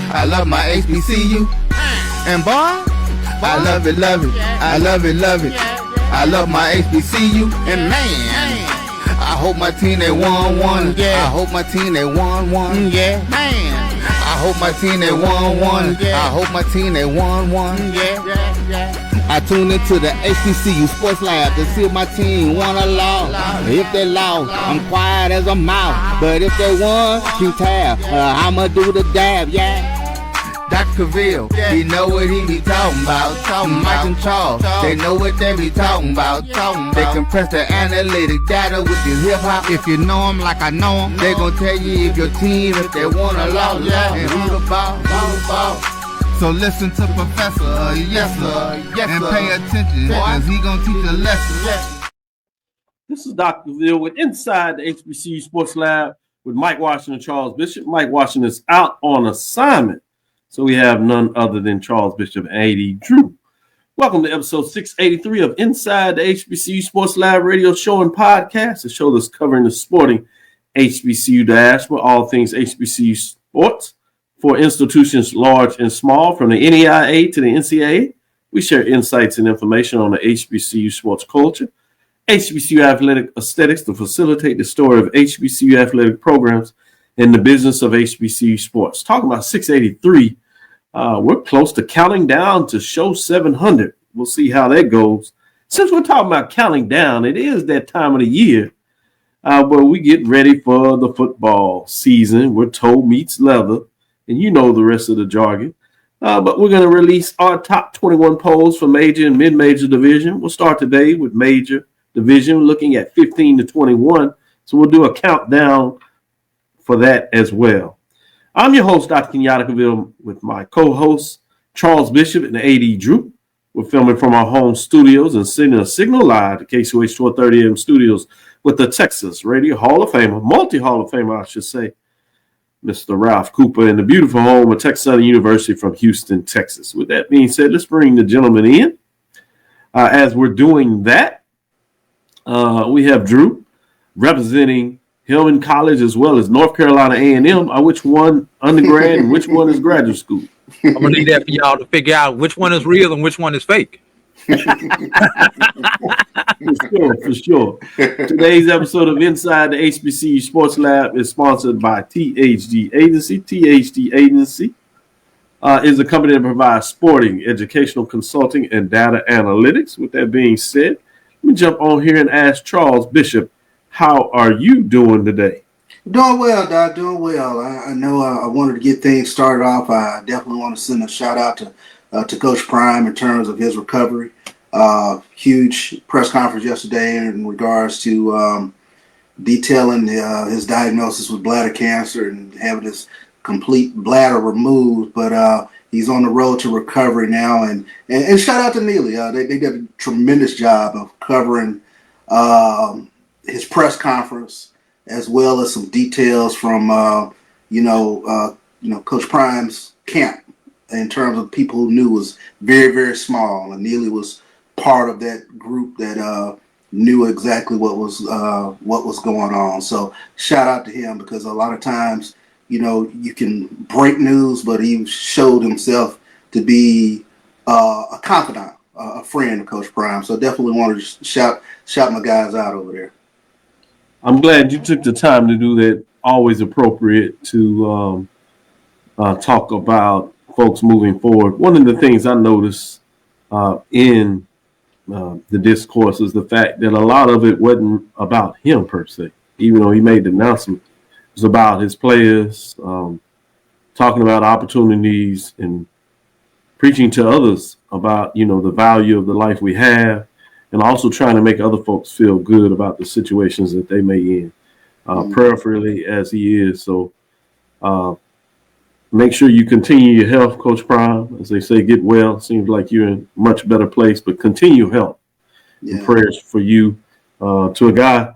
I love my HBCU. And boy, I love it, love it. I love it, love it. I love my HBCU. And man, I hope my team they won one. I hope my team they won one. Yeah, man. I hope my team they won one. I hope my team they won one. I tune into the HBCU Sports Lab to see if my team won or lost. If they lost, I'm quiet as a mouse. But if they won, keep tab. I'ma do the dab, yeah. Dr. Cavil, he know what he be talking about. Mike and Charles, they know what they be talking about. They compress the analytic data with the hip hop. If you know them like I know them, they gon' tell you if your team, if they won or lost, and who the ball. So listen to Professor, yes sir, and pay attention, cause he gonna teach a lesson. This is Dr. Cavil with Inside the HBCU Sports Lab with Mike Washington and Charles Bishop. Mike Washington is out on assignment, so we have none other than Charles Bishop and A.D. Drew. Welcome to episode 683 of Inside the HBCU Sports Lab radio show and podcast, a show that's covering the sporting HBCU diaspora, all things HBCU sports. For institutions large and small, from the NEIA to the NCAA, we share insights and information on the HBCU sports culture, HBCU athletic aesthetics to facilitate the story of HBCU athletic programs and the business of HBCU sports. Talking about 683, we're close to counting down to show 700. We'll see how that goes. Since we're talking about counting down, it is that time of the year where we get ready for the football season. We're toe meets leather. And you know the rest of the jargon. But we're going to release our top 21 polls for major and mid-major division. We'll start today with major division, looking at 15 to 21. So we'll do a countdown for that as well. I'm your host, Dr. Kenyatta, with my co-hosts, Charles Bishop and A.D. Drew. We're filming from our home studios and sending a signal live to KCOH 1230 AM studios with the Texas Radio Hall of Famer, multi-Hall of Famer, I should say, Mr. Ralph Cooper, in the beautiful home of Texas Southern University from Houston, Texas. With that being said, let's bring the gentleman in. As we're doing that, we have Drew representing Hillman College as well as North Carolina A&M. Which one undergrad and which one is graduate school? I'm going to leave that for y'all to figure out which one is real and which one is fake. For sure. Today's episode of Inside the HBCU Sports Lab is sponsored by THD Agency. THD Agency is a company that provides sporting, educational consulting, and data analytics. With that being said, let me jump on here and ask Charles Bishop, how are you doing today? Doing well, Doc. Doing well. I know I wanted to get things started off. I definitely want to send a shout out to Coach Prime in terms of his recovery. Huge press conference yesterday in regards to detailing his diagnosis with bladder cancer and having his complete bladder removed. But he's on the road to recovery now. And shout out to Neely. They did a tremendous job of covering his press conference, as well as some details from Coach Prime's camp, in terms of people who knew was very, very small. And Neely was part of that group that knew exactly what was going on. So shout out to him, because a lot of times, you can break news, but he showed himself to be a confidant, a friend of Coach Prime. So definitely want to shout my guys out over there. I'm glad you took the time to do that. Always appropriate to talk about folks moving forward. One of the things I noticed in the discourse is the fact that a lot of it wasn't about him per se, even though he made the announcement. It was about his players, talking about opportunities and preaching to others about, the value of the life we have, and also trying to make other folks feel good about the situations that they may in, prayerfully as he is. So make sure you continue your health, Coach Prime. As they say, get well. Seems like you're in a much better place, but continue health. Yeah. And prayers for you. To a guy,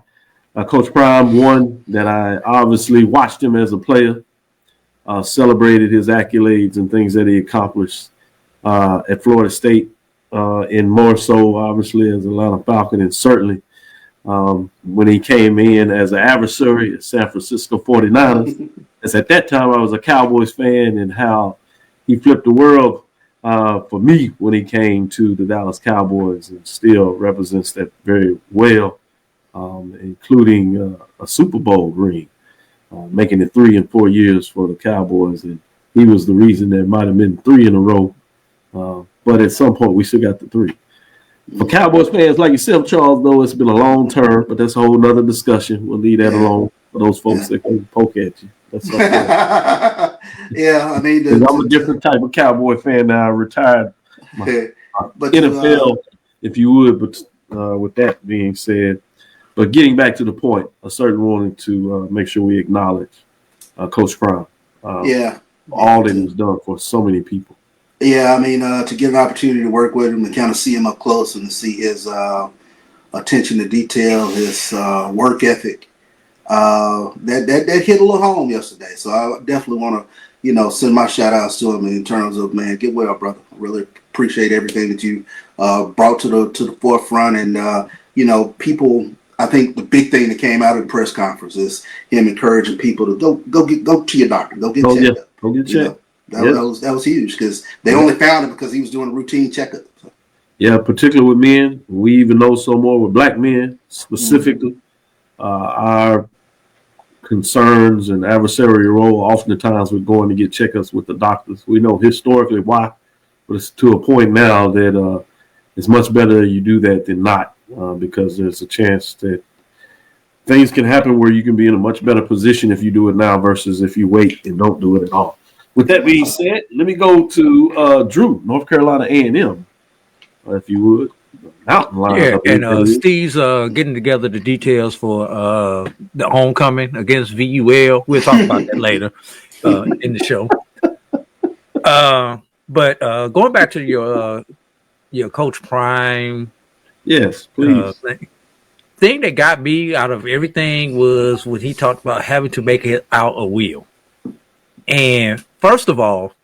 Coach Prime, one that I obviously watched him as a player, celebrated his accolades and things that he accomplished at Florida State, and more so, obviously, as Atlanta Falcon, and certainly when he came in as an adversary at San Francisco 49ers. As at that time, I was a Cowboys fan, and how he flipped the world for me when he came to the Dallas Cowboys, and still represents that very well, including a Super Bowl ring, making it 3 and 4 years for the Cowboys. And he was the reason there might have been 3 in a row. But at some point, we still got the 3. For Cowboys fans like yourself, Charles, though, it's been a long term, but that's a whole nother discussion. We'll leave that alone for those folks that can poke at you. That's okay. Yeah, I mean, I'm a different type of Cowboy fan now. I retired but NFL, if you would. But with that being said, but getting back to the point, I certainly wanted to make sure we acknowledge Coach Prime. All that he's done for so many people. Yeah, I mean, to get an opportunity to work with him and kind of see him up close and to see his attention to detail, his work ethic, that hit a little home yesterday. So I definitely want to, send my shout outs to him in terms of, man, get well, brother. I really appreciate everything that you brought to the forefront. And, people, I think the big thing that came out of the press conference is him encouraging people to go to your doctor, go get checked up. Go get checked. That was huge because they only found him because he was doing a routine checkup. So. Yeah, particularly with men. We even know some more with black men specifically. Our concerns and adversarial role oftentimes we're going to get checkups with the doctors. We know historically why, but it's to a point now that it's much better you do that than not, because there's a chance that things can happen where you can be in a much better position if you do it now versus if you wait and don't do it at all. With that being said, let me go to Drew, North Carolina A&M, if you would. Mountain line. Yeah, and Steve's getting together the details for the homecoming against VUL. We'll talk about that later in the show. But going back to your Coach Prime. Yes, please. Thing that got me out of everything was when he talked about having to make it out a will. And first of all,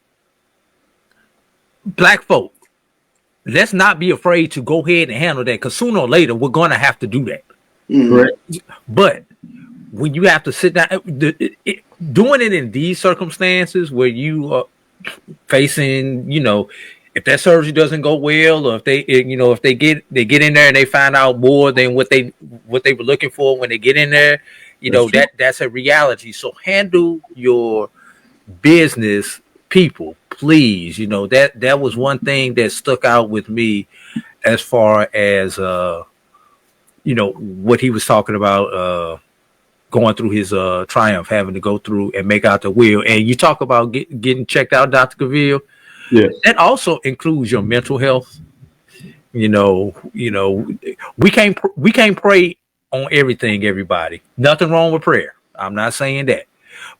black folk, let's not be afraid to go ahead and handle that, because sooner or later we're going to have to do that. Correct. But when you have to sit down, doing it in these circumstances where you are facing, if that surgery doesn't go well, or if they get in there and they find out more than what they were looking for when they get in there, that's a reality. So handle your business, people, please. That was one thing that stuck out with me as far as what he was talking about, going through his triumph, having to go through and make out the will. And you talk about getting checked out, Dr. Cavil. Yes. That also includes your mental health. We can't pray on everything, everybody. Nothing wrong with prayer. I'm not saying that.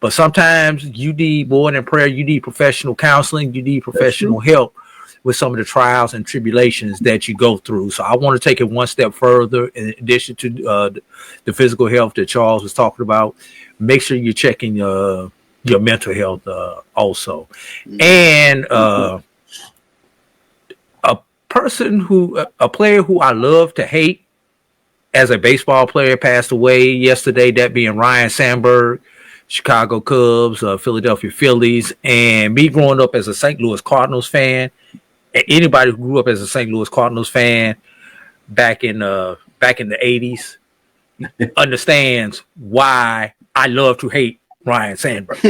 But sometimes you need more than prayer. You need professional counseling. You need professional help with some of the trials and tribulations that you go through. So I want to take it one step further. In addition to the physical health that Charles was talking about, make sure you're checking your mental health also. And a player who I love to hate as a baseball player passed away yesterday, that being Ryan Sandberg. Chicago Cubs, Philadelphia Phillies, and me growing up as a St. Louis Cardinals fan, and anybody who grew up as a St. Louis Cardinals fan back in the 80s understands why I love to hate Ryan Sandberg.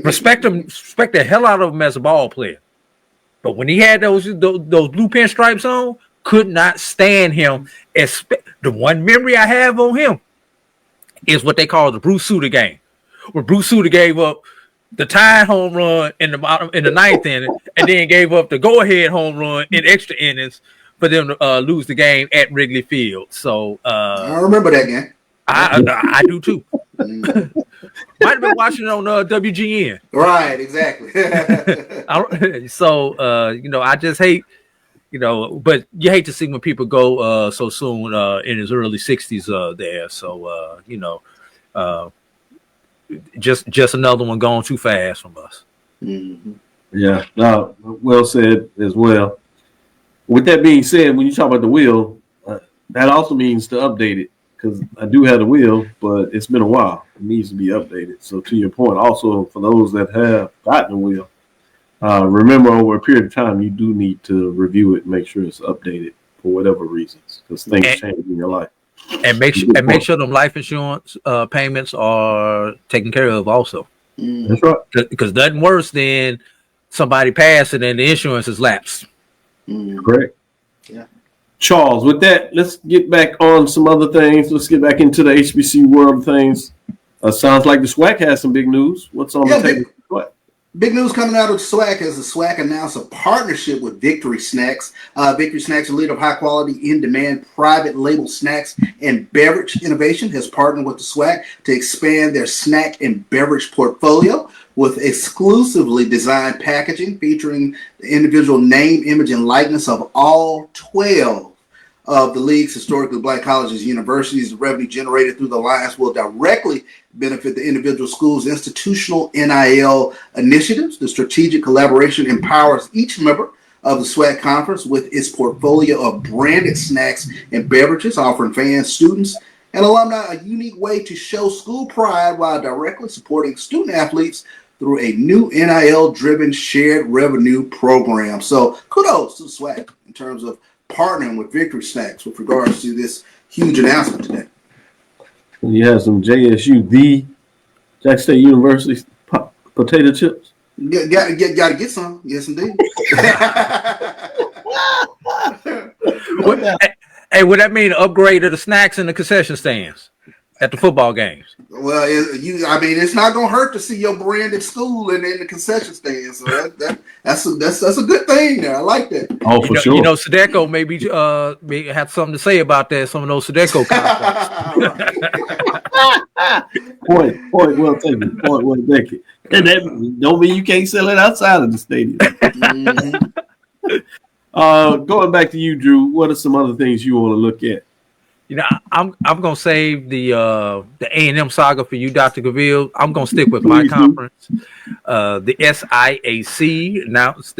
Respect the hell out of him as a ball player, but when he had those blue pinstripes on, could not stand him. The one memory I have on him is what they call the Bruce Sutter game, where Bruce Sutter gave up the tying home run in the ninth inning, and then gave up the go-ahead home run in extra innings for them to lose the game at Wrigley Field. So I remember that game. I do too. Might have been watching it on WGN. Right, exactly. So I just hate, but you hate to see when people go so soon in his early 60s there. So just another one gone too fast from us. Mm-hmm. Yeah, well said as well. With that being said, when you talk about the wheel, that also means to update it, because I do have the wheel, but it's been a while. It needs to be updated. So to your point, also for those that have gotten the wheel, remember, over a period of time, you do need to review it and make sure it's updated for whatever reasons, because things change in your life. And make sure them life insurance payments are taken care of also. That's right. Because nothing worse than somebody passing and the insurance is lapsed. Correct. Yeah. Charles, with that, let's get back on some other things. Let's get back into the HBC world of things. Sounds like the SWAC has some big news. What's on the table? Big news coming out of the SWAC as the SWAC announced a partnership with Victory Snacks. Victory Snacks, a leader of high-quality, in-demand, private label snacks and beverage innovation, has partnered with the SWAC to expand their snack and beverage portfolio with exclusively designed packaging featuring the individual name, image, and likeness of all 12 of the league's historically black colleges and universities. The revenue generated through the alliance will directly benefit the individual schools' institutional NIL initiatives. The strategic collaboration empowers each member of the SWAC conference with its portfolio of branded snacks and beverages, offering fans, students, and alumni a unique way to show school pride while directly supporting student athletes through a new NIL-driven shared revenue program. So kudos to the SWAC in terms of partnering with Victory Snacks with regards to this huge announcement today. You have some JSU, the Jackson State University potato chips. Got to get some. Yes, indeed. Hey, would that mean an upgrade of the snacks in the concession stands at the football games? Well, it's not going to hurt to see your branded school in the concession stand. So that's a good thing there. I like that. Oh, for sure. You know, Sudeco maybe have something to say about that. Some of those Sudeco contracts. Point well taken. Point well taken. And that don't mean you can't sell it outside of the stadium. Going back to you, Drew. What are some other things you want to look at? You know, I'm gonna save the A&M saga for you, Dr. Cavil. I'm gonna stick with my conference. The SIAC announced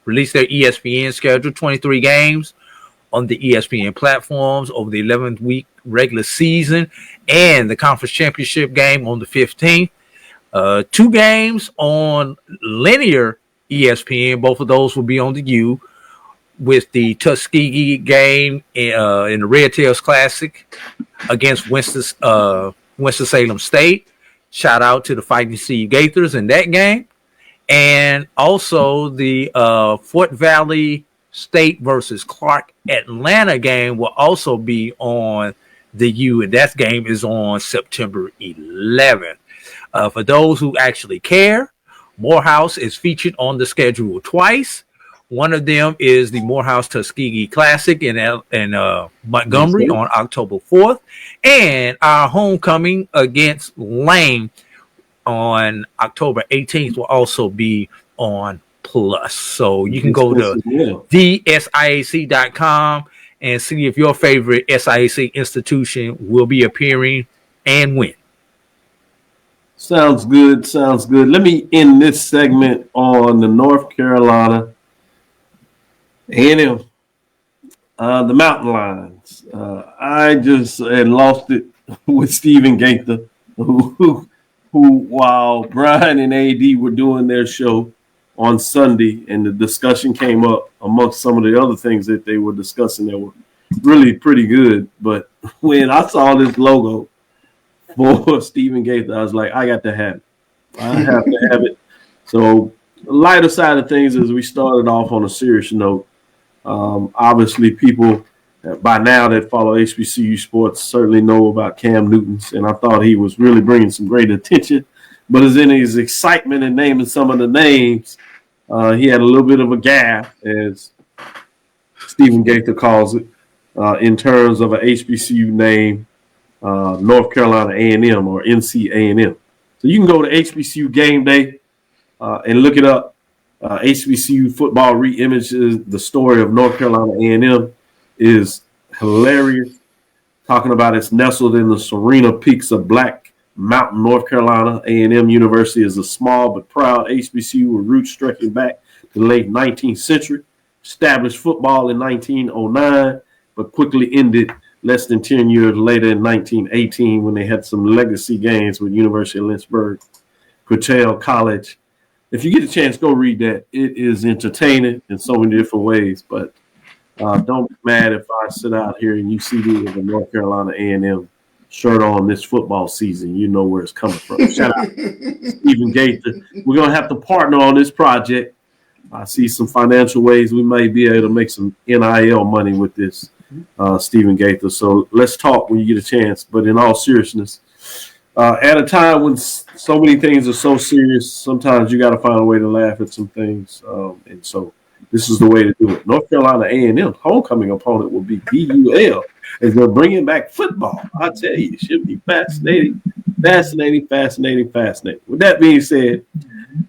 released their ESPN schedule, 23 games on the ESPN platforms over the 11th week regular season, and the conference championship game on the 15th. 2 games on linear ESPN. Both of those will be on the U, with the Tuskegee game in the Red Tails Classic against Winston-Salem State. Shout out to the Fighting Sea Gaithers in that game. And also the Fort Valley State versus Clark Atlanta game will also be on the U, and that game is on September 11th. For those who actually care, Morehouse is featured on the schedule twice. One of them is the Morehouse Tuskegee Classic in Montgomery on October 4th, and our homecoming against Lane on October 18th will also be on Plus. So you can go to thesiac.com and see if your favorite SIAC institution will be appearing and when. Sounds good. Let me end this segment on the North Carolina A&M, the Mountain Lions. I just had lost it with Stephen Gaither, who while Brian and AD were doing their show on Sunday, and the discussion came up amongst some of the other things that they were discussing that were really pretty good. But when I saw this logo for Stephen Gaither, I was like, I got to have it. I have to have it. So the lighter side of things is we started off on a serious note. Obviously, people by now that follow HBCU sports certainly know about Cam Newton's, and I thought he was really bringing some great attention. But as in his excitement in naming some of the names, he had a little bit of a gaffe, as Stephen Gaither calls it, in terms of an HBCU name, North Carolina A&M or NC A&M. So you can go to HBCU Game Day and look it up. HBCU football reimages the story of North Carolina A&M is hilarious. Talking about it's nestled in the serena peaks of Black Mountain, North Carolina. A&M University is a small but proud HBCU with roots stretching back to the late 19th century. Established football in 1909, but quickly ended less than 10 years later in 1918 when they had some legacy games with University of Lynchburg, Coachella College, if you get a chance, go read that. It is entertaining in so many different ways. But don't be mad if I sit out here and you see me with a North Carolina A&M shirt on this football season. You know where it's coming from. Shout out Stephen Gaither. We're going to have to partner on this project. I see some financial ways we may be able to make some NIL money with this, Stephen Gaither. So let's talk when you get a chance. But in all seriousness, at a time when so many things are so serious, sometimes you got to find a way to laugh at some things. And so this is the way to do it. North Carolina A&M homecoming opponent will be BUL as they're bringing back football. I tell you, it should be fascinating. With that being said,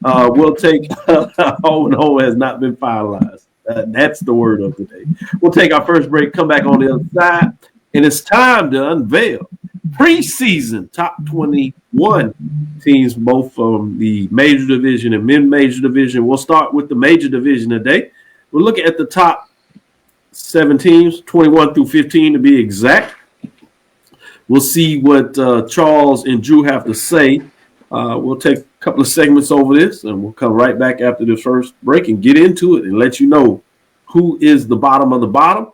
we'll take home and home has not been finalized. That's the word of the day. We'll take our first break, come back on the other side, and it's time to unveil preseason top 21 teams, both from the major division and mid-major division. We'll start with the major division today. We'll look at the top 7 teams, 21 through 15 to be exact. We'll see what Charles and Drew have to say. We'll take a couple of segments over this, and we'll come right back after the first break and get into it and let you know who is the bottom of the bottom.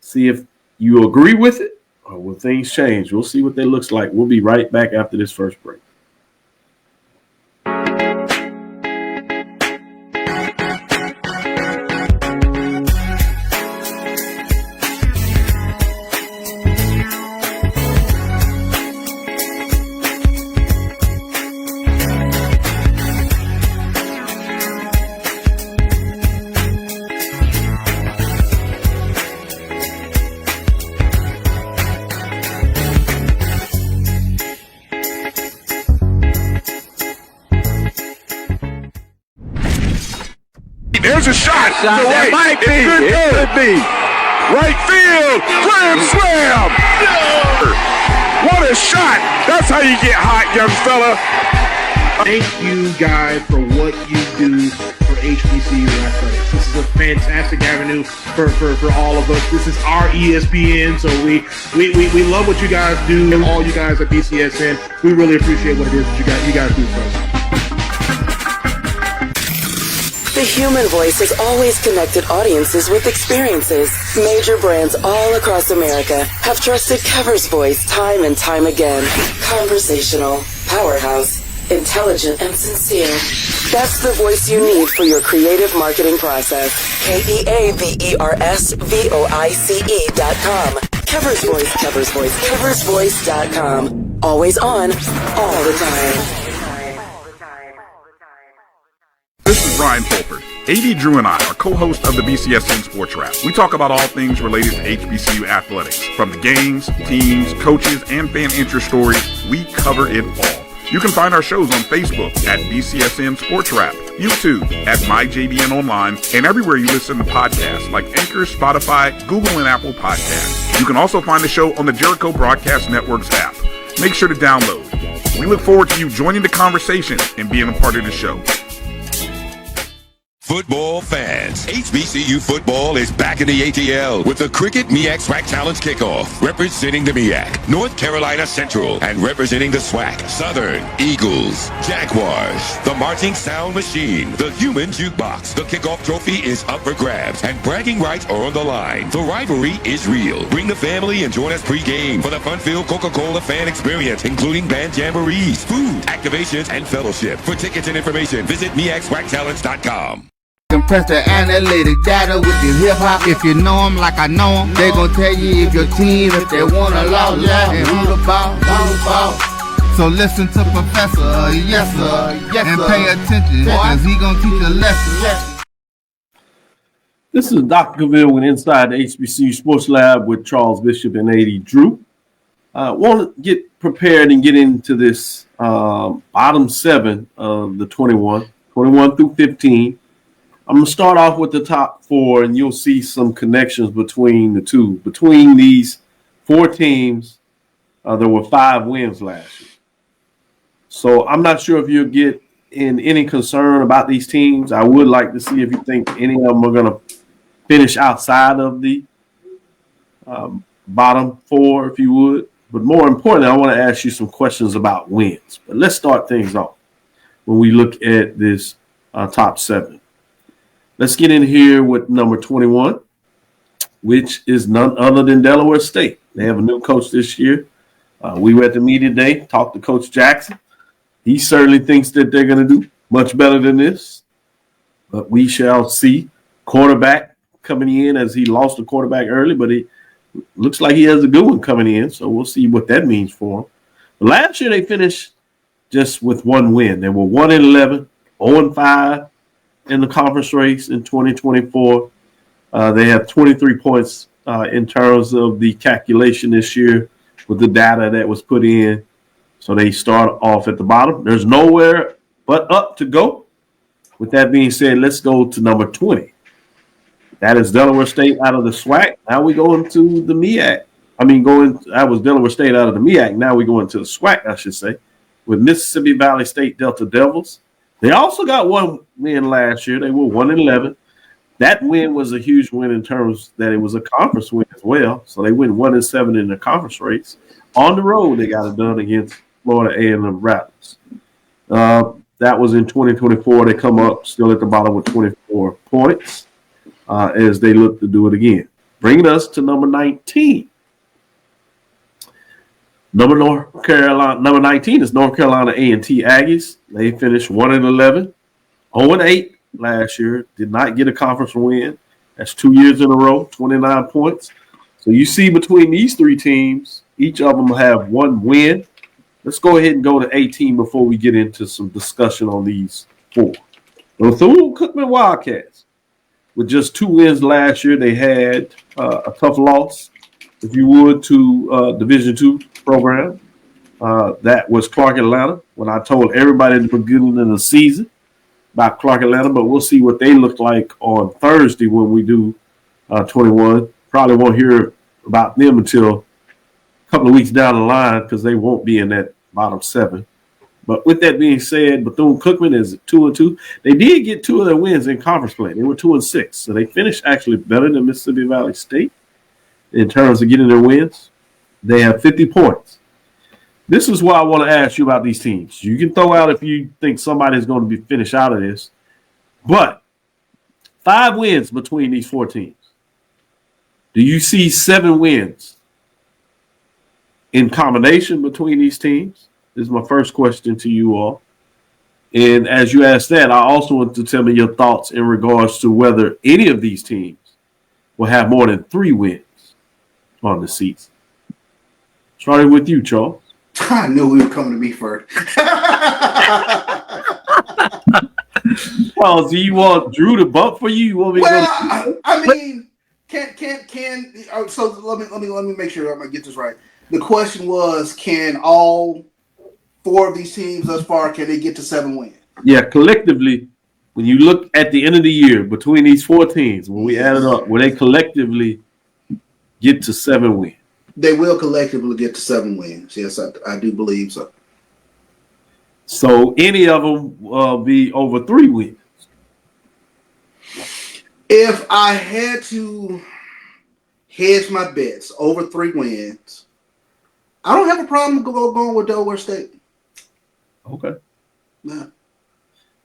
See if you agree with it or will things change. We'll see what that looks like. We'll be right back after this first break. There's a shot. That Right. might be. It could be. Right field. Grand slam. What a shot. That's how you get hot, young fella. Thank you guys for what you do for HBCU athletics. This is a fantastic avenue for all of us. This is our ESPN, so we love what you guys do, and all you guys at BCSN. We really appreciate what it is that you guys do for us. The human voice has always connected audiences with experiences. Major brands all across America have trusted Cover's voice time and time again. Conversational, powerhouse, intelligent, and sincere. That's the voice you need for your creative marketing process. KEAVERSVOICE.com. Cover's Voice, Cover's Voice, CoversVoice.com. Always on, all the time. This is Brian Fulford. AD Drew and I are co-hosts of the BCSN Sports Lab. We talk about all things related to HBCU athletics. From the games, teams, coaches, and fan interest stories, we cover it all. You can find our shows on Facebook at BCSN Sports Lab, YouTube at MyJBN Online, and everywhere you listen to podcasts like Anchor, Spotify, Google, and Apple Podcasts. You can also find the show on the Jericho Broadcast Network's app. Make sure to download. We look forward to you joining the conversation and being a part of the show. Football fans, HBCU football is back in the ATL with the Cricket MEAC SWAC Challenge Kickoff. Representing the MEAC, North Carolina Central, and representing the SWAC, Southern Eagles, Jaguars, the Marching Sound Machine, the Human Jukebox. The kickoff trophy is up for grabs, and bragging rights are on the line. The rivalry is real. Bring the family and join us pre-game for the fun-filled Coca-Cola fan experience, including band jamborees, food, activations, and fellowship. For tickets and information, visit MEACSWACChallenge.com. Compress the analytic data with the hip hop. If you know them like I know them, they gon' tell you if your team, if they want to law, and who the ball. So listen to Professor, yes sir, and pay attention, cause he gon' teach a lesson. This is Dr. Cavil with Inside the HBCU Sports Lab with Charles Bishop and AD Drew. Want to get prepared and get into this bottom 7 of the 21 through 15. I'm going to start off with the top 4, and you'll see some connections between the two. Between these 4 teams, there were 5 wins last year. So I'm not sure if you'll get in any concern about these teams. I would like to see if you think any of them are going to finish outside of the bottom 4, if you would. But more importantly, I want to ask you some questions about wins. But let's start things off when we look at this top 7. Let's get in here with number 21, which is none other than Delaware State. They have a new coach this year. We were at the media today, talked to Coach Jackson. He certainly thinks that they're going to do much better than this, but we shall see. Quarterback coming in, as he lost the quarterback early, but he looks like he has a good one coming in, so we'll see what that means for him. But last year they finished just with one win. They were 1-11, 0-5 in the conference race in 2024. They have 23 points in terms of the calculation this year with the data that was put in. So they start off at the bottom. There's nowhere but up to go. With that being said, let's go to number 20. That is Delaware State out of the SWAC. Now we go into the MEAC. That was Delaware State out of the MEAC. Now we go into the SWAC, I should say, with Mississippi Valley State Delta Devils. They also got one win last year. They were 1-11. That win was a huge win in terms that it was a conference win as well. So they went 1-7 in the conference race. On the road, they got it done against Florida A&M Rattlers. That was in 2024. They come up still at the bottom with 24 points as they look to do it again. Bringing us to number 19. Number 19 is North Carolina A&T Aggies. They finished 1-11, 0-8 last year. Did not get a conference win. That's 2 years in a row, 29 points. So you see between these three teams, each of them have one win. Let's go ahead and go to 18 before we get into some discussion on these 4. The Bethune-Cookman Wildcats, with just 2 wins last year, they had a tough loss, if you would, to Division II program. That was Clark Atlanta, when I told everybody at the beginning of the season about Clark Atlanta, but we'll see what they look like on Thursday when we do 21. Probably won't hear about them until a couple of weeks down the line because they won't be in that bottom 7. But with that being said, Bethune-Cookman is 2-2. They did get 2 of their wins in conference play. They were 2-6. So they finished actually better than Mississippi Valley State in terms of getting their wins. They have 50 points. This is why I want to ask you about these teams. You can throw out if you think somebody's going to be finished out of this. But 5 wins between these 4 teams. Do you see 7 wins in combination between these teams? This is my first question to you all. And as you ask that, I also want to tell me your thoughts in regards to whether any of these teams will have more than 3 wins on the season. Starting with you, Charles. I knew we were coming to me first. Charles, do you want Drew to bump for you? You want me to Well, I mean, so let me make sure I'm gonna get this right. The question was, can all 4 of these teams thus far, can they get to 7 wins? Yeah, collectively, when you look at the end of the year between these 4 teams, when we add it up, will they collectively get to 7 wins? They will collectively get to 7 wins. Yes, I do believe so. So any of them will be over 3 wins. If I had to hedge my bets over 3 wins, I don't have a problem going with Delaware State. Okay. Yeah.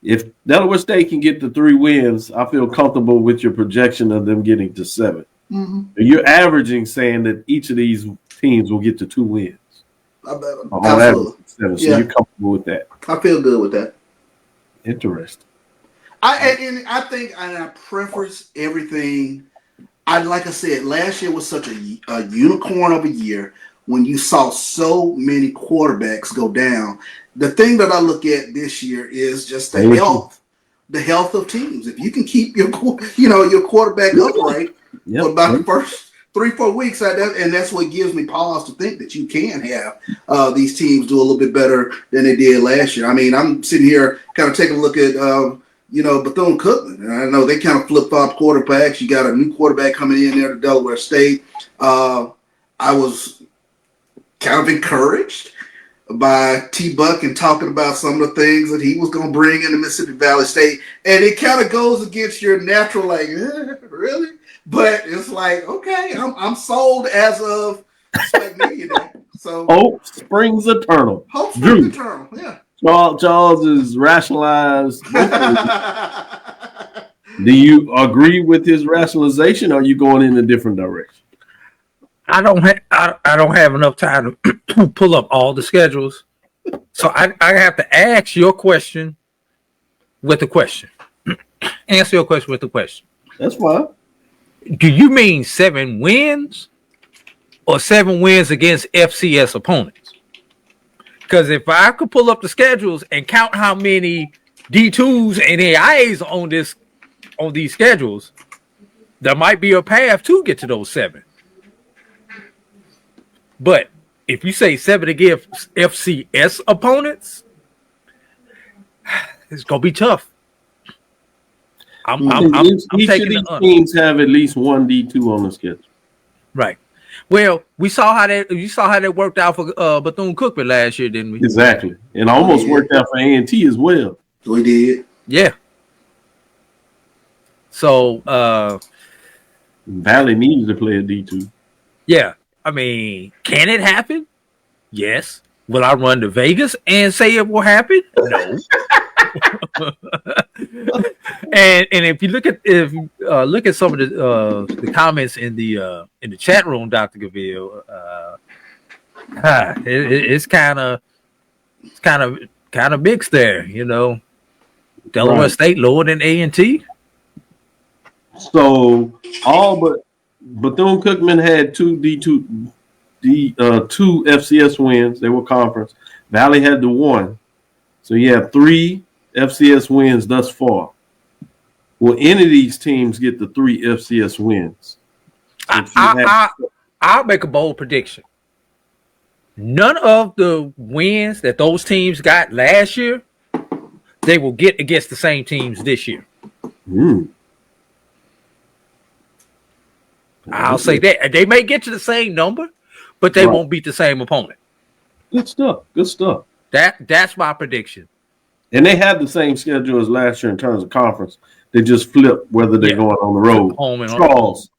If Delaware State can get to 3 wins, I feel comfortable with your projection of them getting to 7. Mm-hmm. You're averaging saying that each of these teams will get to 2 wins. Absolutely. 7, so you're comfortable with that. I feel good with that. Interesting. I think I preface everything. Like I said, last year was such a unicorn of a year when you saw so many quarterbacks go down. The thing that I look at this year is just the health of teams. If you can keep your quarterback upright for about the first 3-4 weeks, and that's what gives me pause to think that you can have these teams do a little bit better than they did last year. I mean, I'm sitting here kind of taking a look at Bethune-Cookman, and I know they kind of flip-flop quarterbacks. You got a new quarterback coming in there to Delaware State. I was kind of encouraged by T-Buck and talking about some of the things that he was going to bring into Mississippi Valley State, and it kind of goes against your natural, like, really? But it's like, okay, I'm sold as of SWAC Media Day. So Hope springs eternal. Hope springs eternal, yeah. Charles is rationalized. Do you agree with his rationalization, or are you going in a different direction? I don't have enough time to pull up all the schedules, so I have to ask your question with a question. Answer your question with a question. That's fine. Do you mean 7 wins or 7 wins against FCS opponents? Because if I could pull up the schedules and count how many D2s and AIAs on these schedules, there might be a path to get to those 7. But if you say 7 against FCS opponents, it's gonna be tough. I'm Each taking of these the teams have at least one D2 on the schedule. right. Well, you saw how that worked out for Bethune-Cookman last year, didn't we? Exactly, and almost worked out for A&T as well. We did. Yeah. So Valley needs to play a D2. yeah. I mean, can it happen? Yes. Will I run to Vegas and say it will happen? No. and if you look at some of the comments in the chat room, Dr. Cavil, it's kind of mixed there, you know. Delaware State lower than A&T. So all but Bethune-Cookman had 2 FCS wins. They were conference. Valley had the 1. So you have 3 FCS wins thus far. Will any of these teams get the 3 FCS wins? I'll make a bold prediction. None of the wins that those teams got last year, they will get against the same teams this year. I'll say that. They may get to the same number, but they won't beat the same opponent. Good stuff. Good stuff. That's my prediction. And they have the same schedule as last year in terms of conference. They just flip whether they're going on the road. Home and Charles,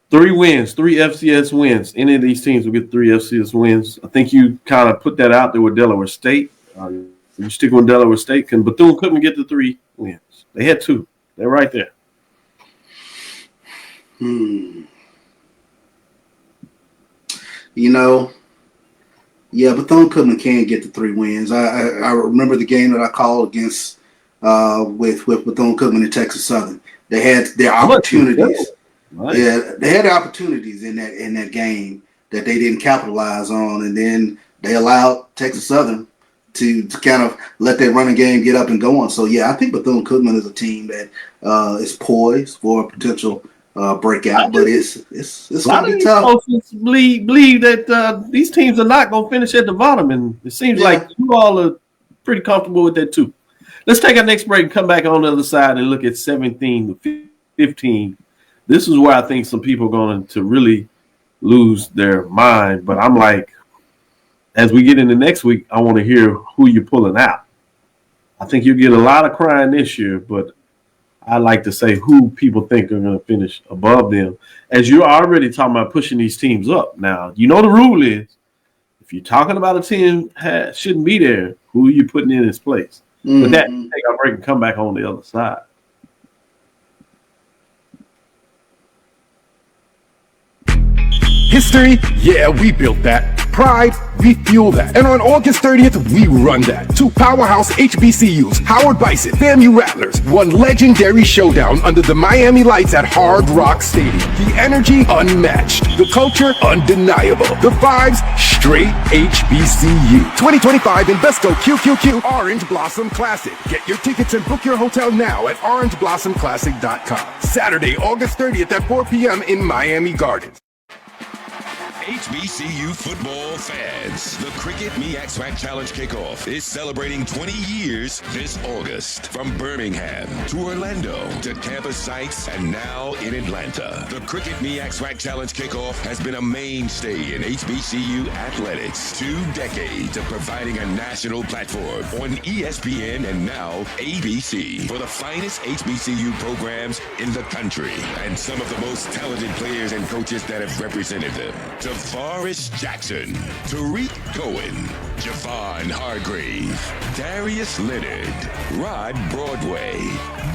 3 wins, 3 FCS wins. Any of these teams will get 3 FCS wins. I think you kind of put that out there with Delaware State. You stick with Delaware State. Can Bethune-Cookman get the 3 wins? They had 2. They're right there. You know, yeah, Bethune-Cookman can get the 3 wins. I remember the game that I called against with Bethune-Cookman and Texas Southern. They had their opportunities. Right. Yeah, they had opportunities in that game that they didn't capitalize on, and then they allowed Texas Southern to kind of let that running game get up and going. So yeah, I think Bethune-Cookman is a team that is poised for a potential breakout, but it's going to be tough. Believe that these teams are not going to finish at the bottom, and it seems like you all are pretty comfortable with that too. Let's take our next break and come back on the other side and look at 17 to 15. This is where I think some people are going to really lose their mind. But I'm like, as we get into next week, I want to hear who you're pulling out. I think you'll get a lot of crying this year, but I like to say who people think are going to finish above them. As you're already talking about pushing these teams up. Now, you know the rule is, if you're talking about a team shouldn't be there, who are you putting in its place? With that, take our break and come back on the other side. History? Yeah, we built that. Pride? We fuel that. And on August 30th, we run that. 2 powerhouse HBCUs, Howard Bison, FAMU Rattlers, one legendary showdown under the Miami lights at Hard Rock Stadium. The energy unmatched. The culture undeniable. The vibes straight HBCU. 2025 Invesco QQQ Orange Blossom Classic. Get your tickets and book your hotel now at orangeblossomclassic.com. Saturday, August 30th at 4 p.m. in Miami Gardens. HBCU football fans, the Cricket MEAC SWAC Challenge Kickoff is celebrating 20 years this August. From Birmingham to Orlando to campus sites and now in Atlanta. The Cricket MEAC SWAC Challenge Kickoff has been a mainstay in HBCU athletics. 2 decades of providing a national platform on ESPN and now ABC for the finest HBCU programs in the country and some of the most talented players and coaches that have represented them. DeForest Jackson, Tariq Cohen, Javon Hargrave, Darius Leonard, Rod Broadway,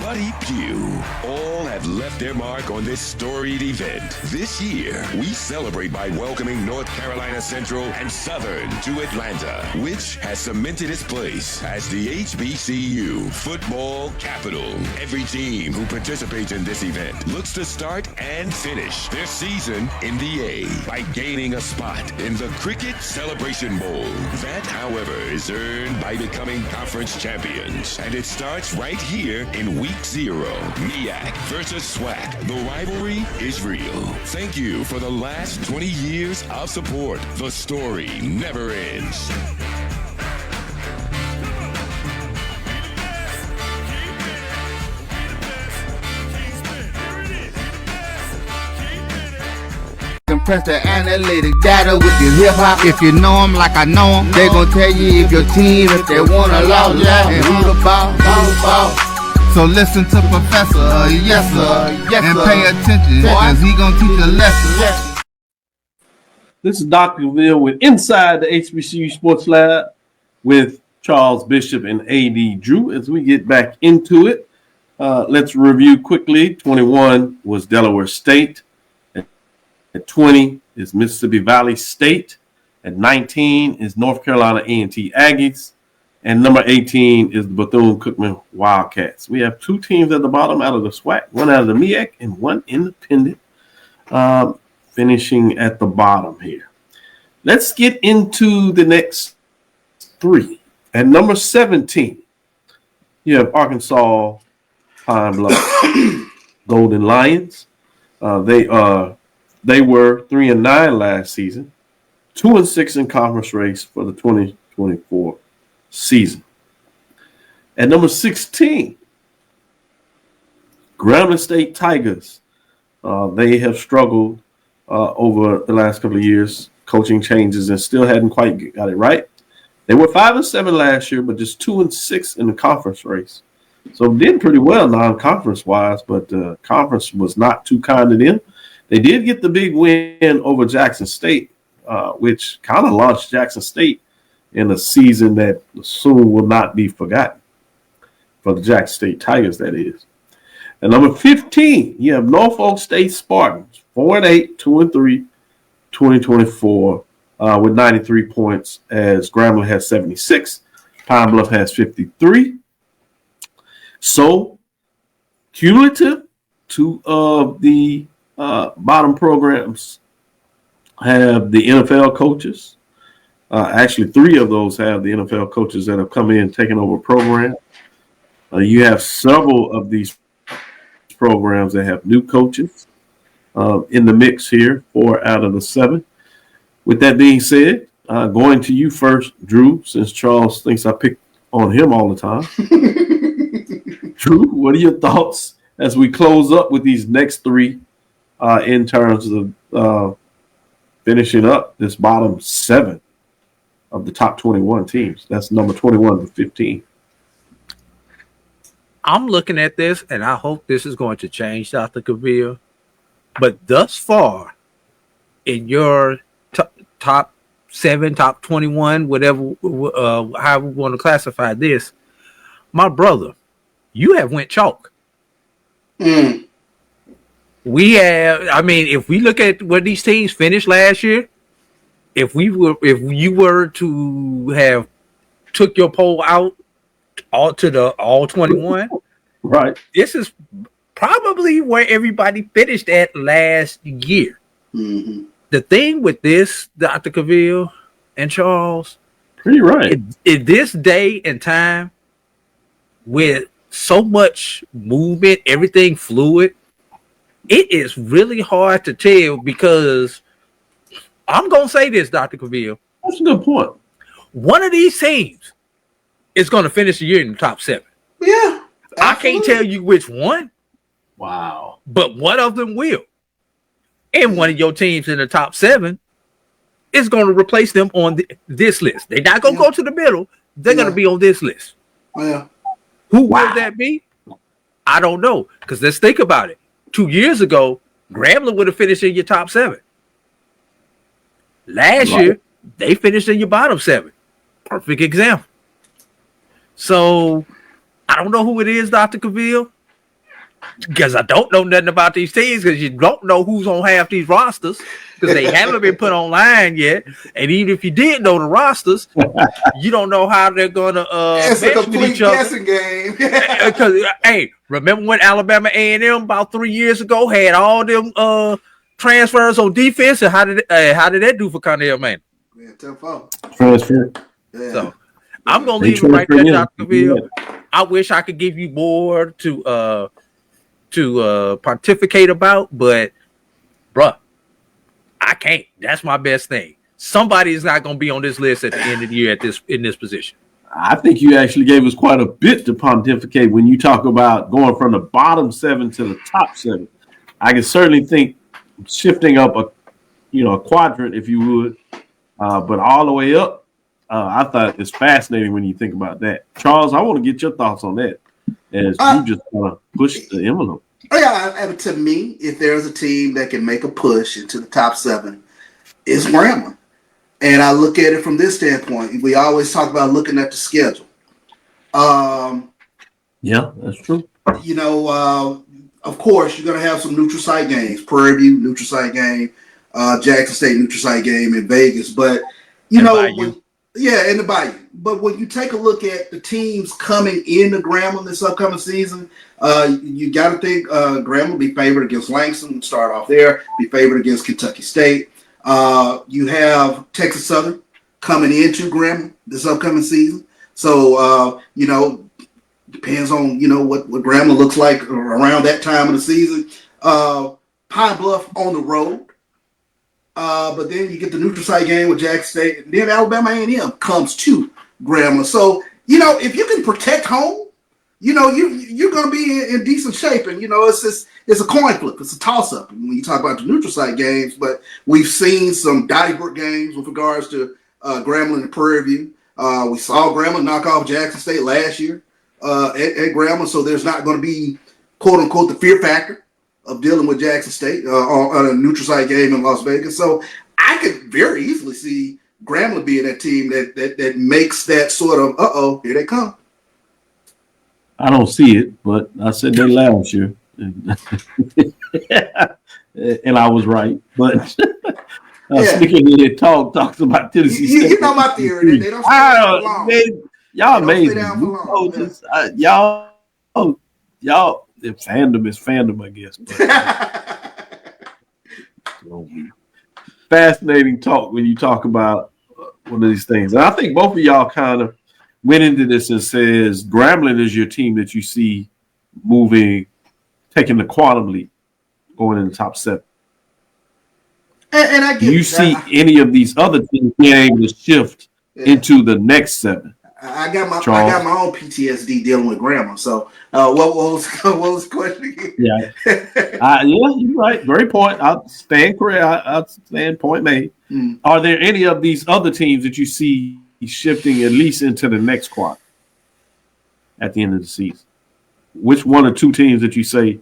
Buddy Pugh, all have left their mark on this storied event. This year, we celebrate by welcoming North Carolina Central and Southern to Atlanta, which has cemented its place as the HBCU football capital. Every team who participates in this event looks to start and finish their season in the A by gaining a spot in the Cricket Celebration Bowl. That, however, is earned by becoming conference champions, and it starts right here in Week 0. MEAC versus SWAC. The rivalry is real. Thank you for the last 20 years of support. The story never ends. Compress the analytic data with your hip hop. If you know them like I know them, they gon' tell you if your team, if they wanna lose, and who the ball. So listen to Professor, yes sir, and pay attention, cause he gon' teach a lesson. This is Dr. Cavil with Inside the HBCU Sports Lab with Charles Bishop and AD Drew. As we get back into it, let's review quickly. 21 was Delaware State. At 20 is Mississippi Valley State. At 19 is North Carolina A&T Aggies. And number 18 is the Bethune-Cookman Wildcats. We have two teams at the bottom out of the SWAC, one out of the MEAC and one independent, finishing at the bottom here. Let's get into the next three. At number 17, you have Arkansas Pine Bluff Golden Lions. They were 3-9 last season, 2-6 in conference race for the 2024 season. At number 16, Grambling State Tigers. They have struggled over the last couple of years, coaching changes, and still hadn't quite got it right. They were 5-7 last year, but just 2-6 in the conference race. So did pretty well non-conference wise, but conference was not too kind to them. They did get the big win over Jackson State, which kind of launched Jackson State in a season that soon will not be forgotten for the Jackson State Tigers, that is. And number 15, you have Norfolk State Spartans, 4-8, 2-3, 2024, with 93 points, as Grambling has 76, Pine Bluff has 53. So, cumulative, two of the bottom programs have the NFL coaches. Actually, three of those have the NFL coaches that have come in and taken over program. You have several of these programs that have new coaches in the mix here, 4 out of the 7. With that being said, going to you first, Drew, since Charles thinks I pick on him all the time. Drew, what are your thoughts as we close up with these next three in terms of finishing up this bottom 7 of the top 21 teams? That's number 21 to 15. I'm looking at this, and I hope this is going to change, Dr. Cavil. But thus far, in your top 7, top 21, whatever, however we want to classify this, my brother, you have went chalk. We have, I mean, if we look at where these teams finished last year, if you were to have took your poll out all 21, right? This is probably where everybody finished at last year. Mm-hmm. The thing with this, Dr. Cavil and Charles, pretty right. In this day and time, with so much movement, everything fluid, it is really hard to tell, because I'm going to say this, Dr. Cavil. That's a good point. One of these teams is going to finish the year in the top 7. Yeah. Absolutely. I can't tell you which one. Wow. But one of them will. And one of your teams in the top 7 is going to replace them on this list. They're not going to go to the middle. They're going to be on this list. Oh, yeah. Who will that be? I don't know. Because let's think about it. 2 years ago, Grambling would have finished in your top 7. Last year, they finished in your bottom 7. perfect example. So I don't know who it is, Dr. Cavil, because I don't know nothing about these teams, because you don't know who's on half these rosters, because they haven't been put online yet. And even if you did know the rosters, you don't know how they're gonna it's a match with complete each other. guessing game. Because hey, remember when Alabama A&M about 3 years ago had all them transfers on defense, and how did that do for Connell, man? Yeah, 10-4. Transfer. Yeah. So I'm gonna leave it right there, Dr. Cavil. I wish I could give you more to pontificate about, but bruh, I can't. That's my best thing. Somebody is not going to be on this list at the end of the year in this position. I think you actually gave us quite a bit to pontificate when you talk about going from the bottom 7 to the top 7. I can certainly think shifting up a quadrant, if you would, but all the way up, I thought it's fascinating when you think about that. Charles, I want to get your thoughts on that as you just want to push the envelope. Yeah, to me, if there's a team that can make a push into the top 7, it's Grambling. And I look at it from this standpoint. We always talk about looking at the schedule. Yeah, that's true. Of course, you're going to have some neutral site games. Prairie View, neutral site game. Jackson State, neutral site game in Vegas. But, in the Bayou. But when you take a look at the teams coming into Grambling this upcoming season, you got to think Grambling will be favored against Langston. We'll start off there. Be favored against Kentucky State. You have Texas Southern coming into Grambling this upcoming season. So, depends on, what Grambling looks like around that time of the season. Pine Bluff on the road. But then you get the neutral site game with Jackson State, and then Alabama A&M comes to Grambling. So, if you can protect home, you're going to be in decent shape. And, it's a coin flip. It's a toss-up when you talk about the neutral site games. But we've seen some Donnybrook games with regards to Grambling and Prairie View. We saw Grambling knock off Jackson State last year at Grambling. So there's not going to be, quote-unquote, the fear factor of dealing with Jackson State on a neutral site game in Las Vegas. So I could very easily see Grambling being that team that makes that sort of, here they come. I don't see it, but I said that last year. And I was right. But speaking of it, talks about Tennessee State. You know my theory. They don't stay down for long. Y'all amazing. Y'all, if fandom is fandom, I guess. But, fascinating talk when you talk about one of these things. And I think both of y'all kind of went into this and says Grambling is your team that you see moving, taking the quantum leap, going in the top 7. And I get Do you see any of these other teams being able to shift into the next 7? I got my own PTSD dealing with Grambling. So what was the question again? Yeah, you're right. Great point. I'll stand correct. I'll stand point made. Are there any of these other teams that you see shifting at least into the next quad at the end of the season? Which one or two teams that you say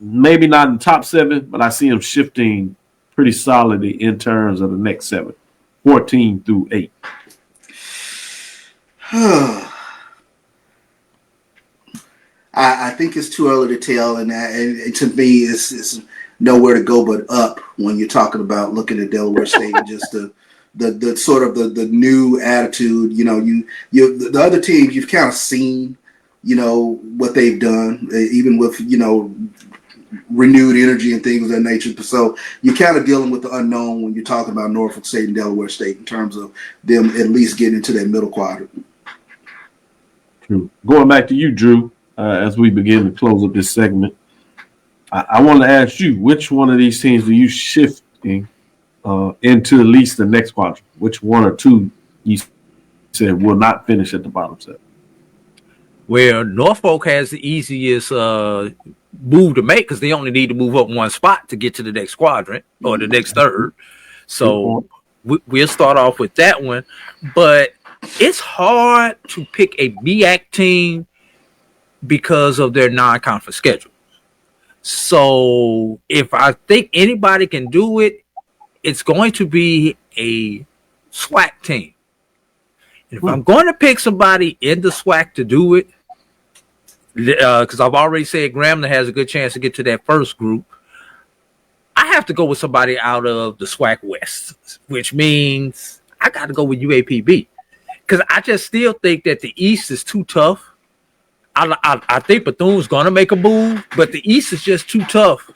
maybe not in the top 7, but I see them shifting pretty solidly in terms of the next 7, 14 through 8? I think it's too early to tell, and to me, it's nowhere to go but up when you're talking about looking at Delaware State and just the sort of the new attitude. The other teams you've kind of seen, what they've done, even with renewed energy and things of that nature. So you're kind of dealing with the unknown when you're talking about Norfolk State and Delaware State in terms of them at least getting into that middle quadrant. True. Going back to you, Drew, as we begin to close up this segment, I want to ask you, which one of these teams are you shifting into at least the next quadrant? Which one or two you said will not finish at the bottom 7? Well, Norfolk has the easiest move to make because they only need to move up one spot to get to the next quadrant or the next third. So we'll start off with that one. But it's hard to pick a MEAC team because of their non-conference schedule. So if I think anybody can do it, it's going to be a SWAC team. If I'm going to pick somebody in the SWAC to do it, because I've already said Grambling has a good chance to get to that first group, I have to go with somebody out of the SWAC West, which means I got to go with UAPB, because I just still think that the East is too tough. I think Bethune's going to make a move, but the East is just too tough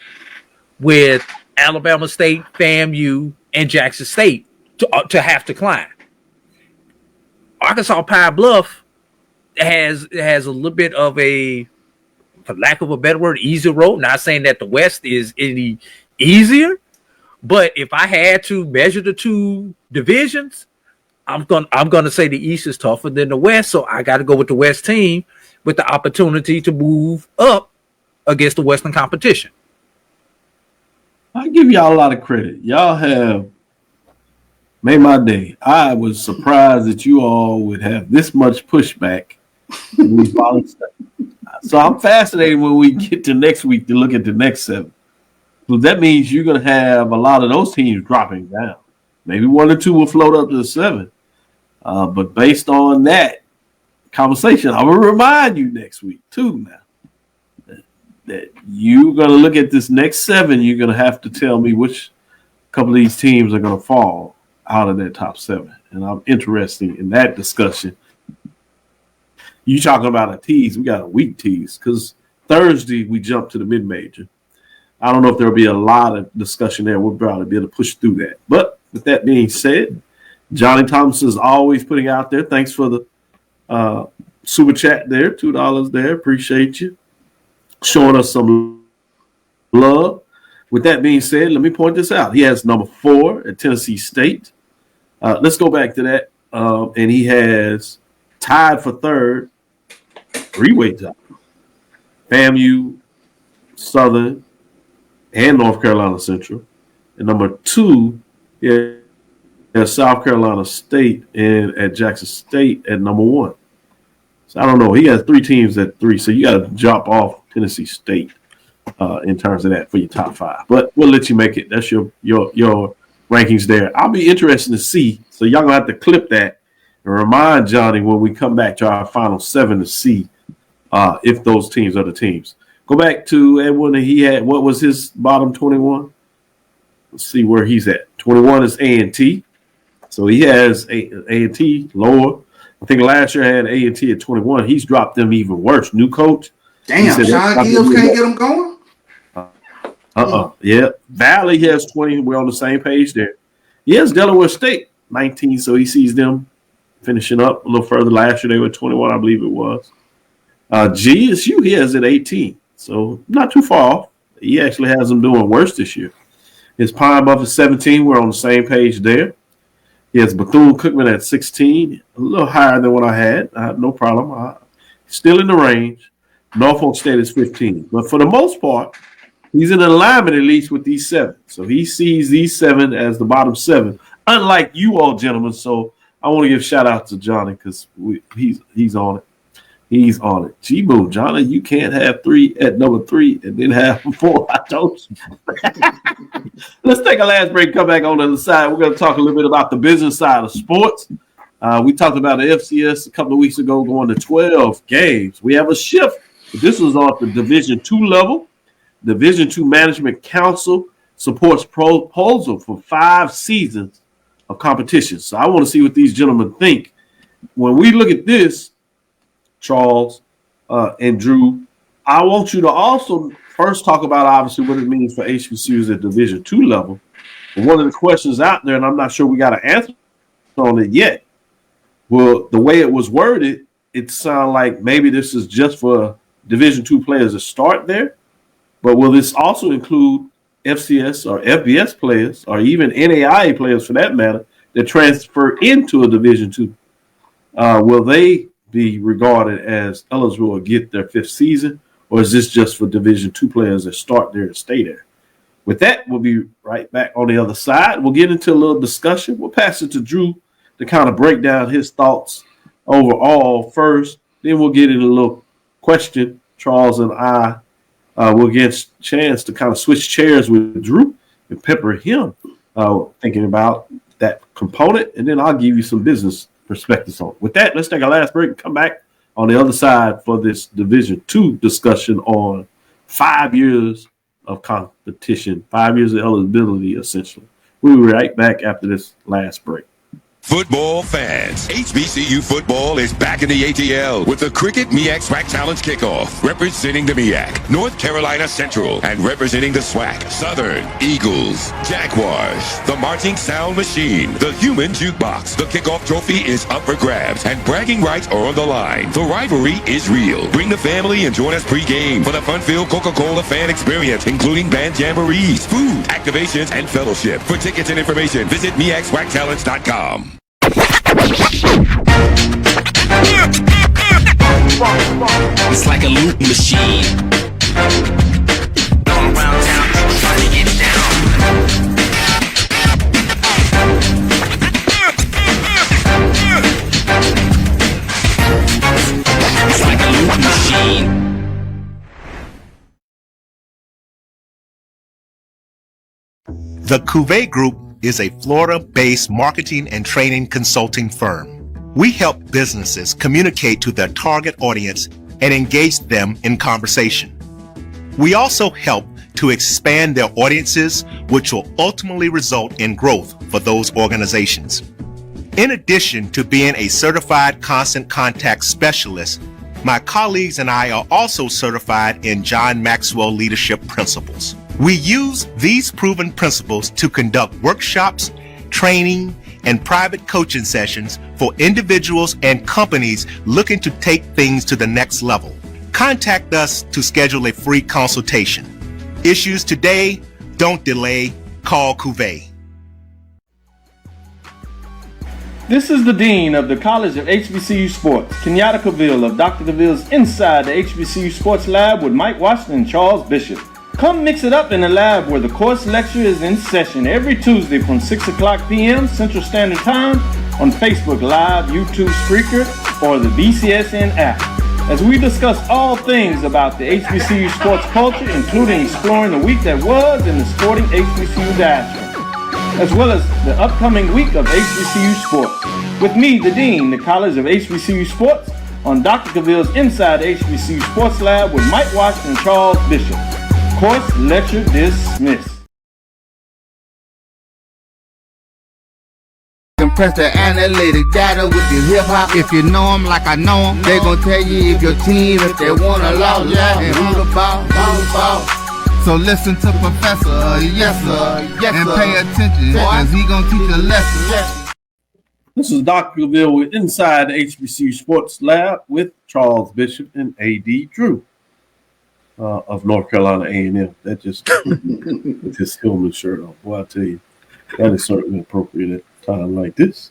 with Alabama State, FAMU, and Jackson State to have to climb. Arkansas Pine Bluff has a little bit of a, for lack of a better word, easier road. Not saying that the West is any easier, but if I had to measure the two divisions, I'm gonna say the East is tougher than the West, so I got to go with the West team with the opportunity to move up against the Western competition. I give y'all a lot of credit. Y'all have made my day. I was surprised that you all would have this much pushback. So I'm fascinated when we get to next week to look at the next 7. So that means you're going to have a lot of those teams dropping down. Maybe 1 or 2 will float up to the 7. But based on that conversation, I will remind you next week too now that you're going to look at this next 7. You're going to have to tell me which couple of these teams are going to fall out of that top 7. And I'm interested in that discussion. You talking about a tease, we got a weak tease because Thursday we jumped to the mid-major. I don't know if there'll be a lot of discussion there. We'll probably be able to push through that. But with that being said, Johnny Thompson is always putting out there. Thanks for the super chat there, $2 there. Appreciate you showing us some love. With that being said, let me point this out. He has number 4 at Tennessee State. Let's go back to that. And he has tied for 3rd, 3-way tie. FAMU, Southern, and North Carolina Central. And number 2, he has South Carolina State and at Jackson State at number 1. So I don't know. He has 3 teams at 3, so you got to drop off Tennessee State in terms of that for your top 5. But we'll let you make it. That's your rankings there. I'll be interested to see. So y'all gonna have to clip that and remind Johnny when we come back to our final 7 to see if those teams are the teams. Go back to Edwin. He had, what was his bottom 21? Let's see where he's at. 21 is A&T. So he has A&T lower. I think last year I had A&T at 21. He's dropped them even worse. New coach. Damn, Sean Gibbs can't get them going? Yeah. Valley has 20. We're on the same page there. He has Delaware State 19, so he sees them finishing up a little further. Last year they were 21, I believe it was. GSU he has at 18, so not too far off. He actually has them doing worse this year. His Pine Bluff is 17. We're on the same page there. He has Bethune-Cookman at 16, a little higher than what I had. No problem. Still in the range. Norfolk State is 15. But for the most part, he's in alignment at least with these 7. So he sees these 7 as the bottom 7, unlike you all gentlemen. So I want to give shout out to Johnny because he's on it. He's on it. G-Boom, Johnny, you can't have 3 at number 3 and then have 4. I told you. Let's take a last break, come back on the other side. We're going to talk a little bit about the business side of sports. We talked about the FCS a couple of weeks ago going to 12 games. We have a shift. This was off the Division II level. Division II Management Council supports proposal for 5 seasons of competition. So I want to see what these gentlemen think. When we look at this, Charles and Drew, I want you to also first talk about obviously what it means for HBCUs at Division II level. But one of the questions out there, and I'm not sure we got an answer on it yet. Well, the way it was worded, it sounded like maybe this is just for Division II players to start there. But will this also include FCS or FBS players or even NAIA players for that matter that transfer into a Division II? Will they be regarded as eligible to get their 5th season, or is this just for Division II players that start there and stay there? With that, we'll be right back on the other side. We'll get into a little discussion. We'll pass it to Drew to kind of break down his thoughts overall first. Then we'll get into a little question. Charles and I will get a chance to kind of switch chairs with Drew and pepper him thinking about that component. And then I'll give you some business perspectives on it. With that, let's take our last break and come back on the other side for this Division II discussion on 5 years of competition, 5 years of eligibility, essentially. We'll be right back after this last break. Football fans, HBCU football is back in the ATL with the Cricket MEAC SWAC Challenge Kickoff. Representing the MEAC, North Carolina Central, and representing the SWAC, Southern, Eagles, Jaguars, the Marching Sound Machine, the Human Jukebox. The kickoff trophy is up for grabs, and bragging rights are on the line. The rivalry is real. Bring the family and join us pre-game for the fun-filled Coca-Cola fan experience, including band jamborees, food, activations, and fellowship. For tickets and information, visit MEACSWACchallenge.com. It's like a loop machine. All around town, trying to get down. It's like a loop machine. The Cavil Group is a Florida-based marketing and training consulting firm. We help businesses communicate to their target audience and engage them in conversation. We also help to expand their audiences, which will ultimately result in growth for those organizations. In addition to being a certified constant contact specialist, my colleagues and I are also certified in John Maxwell Leadership Principles. We use these proven principles to conduct workshops, training, and private coaching sessions for individuals and companies looking to take things to the next level. Contact us to schedule a free consultation. Issues today, don't delay, call Cavil. This is the Dean of the College of HBCU Sports, Kenyatta Cavil of Dr. Cavil's Inside the HBCU Sports Lab with Mike Washington and Charles Bishop. Come mix it up in the lab where the course lecture is in session every Tuesday from 6 o'clock p.m. Central Standard Time on Facebook Live, YouTube Spreaker, or the BCSN app, as we discuss all things about the HBCU sports culture, including exploring the week that was in the sporting HBCU diaspora, as well as the upcoming week of HBCU sports. With me, the Dean, the College of HBCU Sports, on Dr. Cavil's Inside the HBCU Sports Lab with Mike Washington and Charles Bishop. Course lecture dismissed. Compress the analytic data with your hip hop. If you know them like I know them, they gon' tell you if your team, if they wanna lose, and who the ball. So listen to Professor, yes sir, and pay attention, cause he gon' teach a lesson. This is Dr. Cavil with Inside the HBCU Sports Lab with Charles Bishop and A.D. Drew. Of North Carolina A&M. That just with his Hillman shirt on. Boy, I tell you, that is certainly appropriate at a time like this.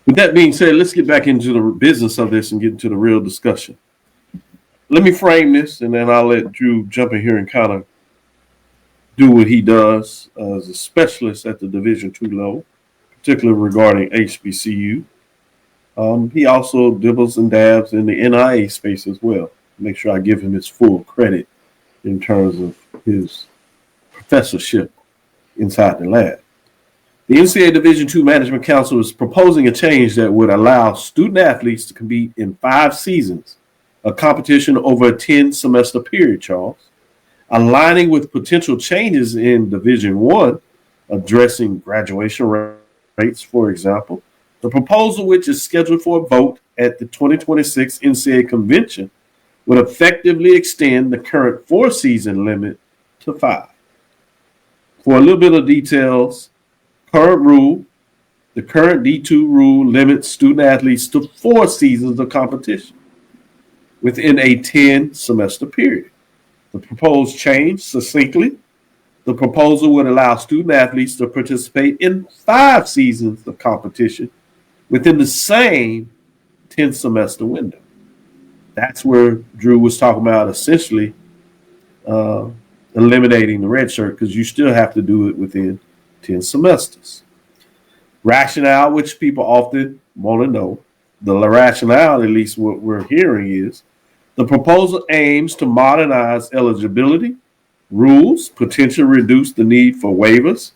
With that being said, let's get back into the business of this and get into the real discussion. Let me frame this, and then I'll let Drew jump in here and kind of do what he does as a specialist at the Division II level, particularly regarding HBCU. He also dibbles and dabs in the NIA space as well. Make sure I give him his full credit in terms of his professorship inside the lab. The NCAA Division II Management Council is proposing a change that would allow student athletes to compete in 5 seasons of competition over a 10-semester period, Charles, aligning with potential changes in Division I, addressing graduation rates, for example. The proposal, which is scheduled for a vote at the 2026 NCAA Convention, would effectively extend the current 4-season limit to 5. For a little bit of details, the current D2 rule limits student athletes to 4 seasons of competition within a 10-semester period. The proposed change, succinctly, the proposal would allow student athletes to participate in 5 seasons of competition within the same 10-semester window. That's where Drew was talking about essentially eliminating the red shirt, because you still have to do it within 10 semesters. Rationale, which people often want to know, the rationale, at least what we're hearing, is the proposal aims to modernize eligibility rules, potentially reduce the need for waivers,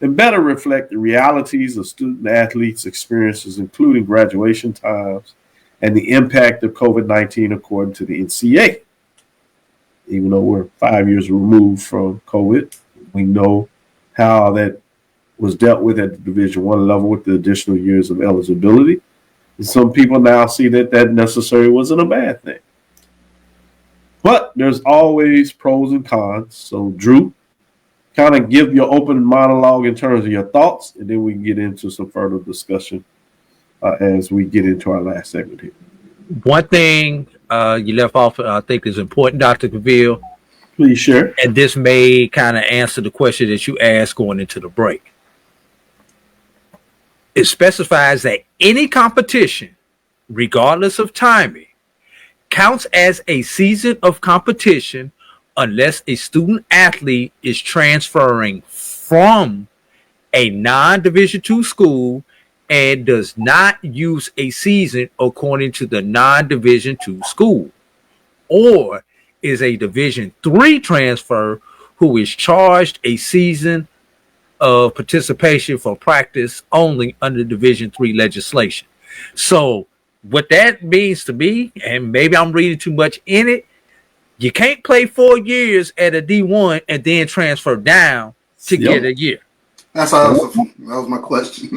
and better reflect the realities of student athletes' experiences, including graduation times and the impact of COVID-19, according to the NCAA. Even though we're 5 years removed from COVID, we know how that was dealt with at the Division I level with the additional years of eligibility. And some people now see that necessarily wasn't a bad thing. But there's always pros and cons. So, Drew, kind of give your open monologue in terms of your thoughts, and then we can get into some further discussion as we get into our last segment here. One thing you left off, I think, is important, Dr. Cavil. Please share. And this may kind of answer the question that you asked going into the break. It specifies that any competition, regardless of timing, counts as a season of competition unless a student athlete is transferring from a non-Division II school and does not use a season according to the non-Division II school, or is a Division III transfer who is charged a season of participation for practice only under Division III legislation. So what that means to me, and maybe I'm reading too much in it, you can't play 4 years at a D1 and then transfer down to get a year. That's all. That was my question.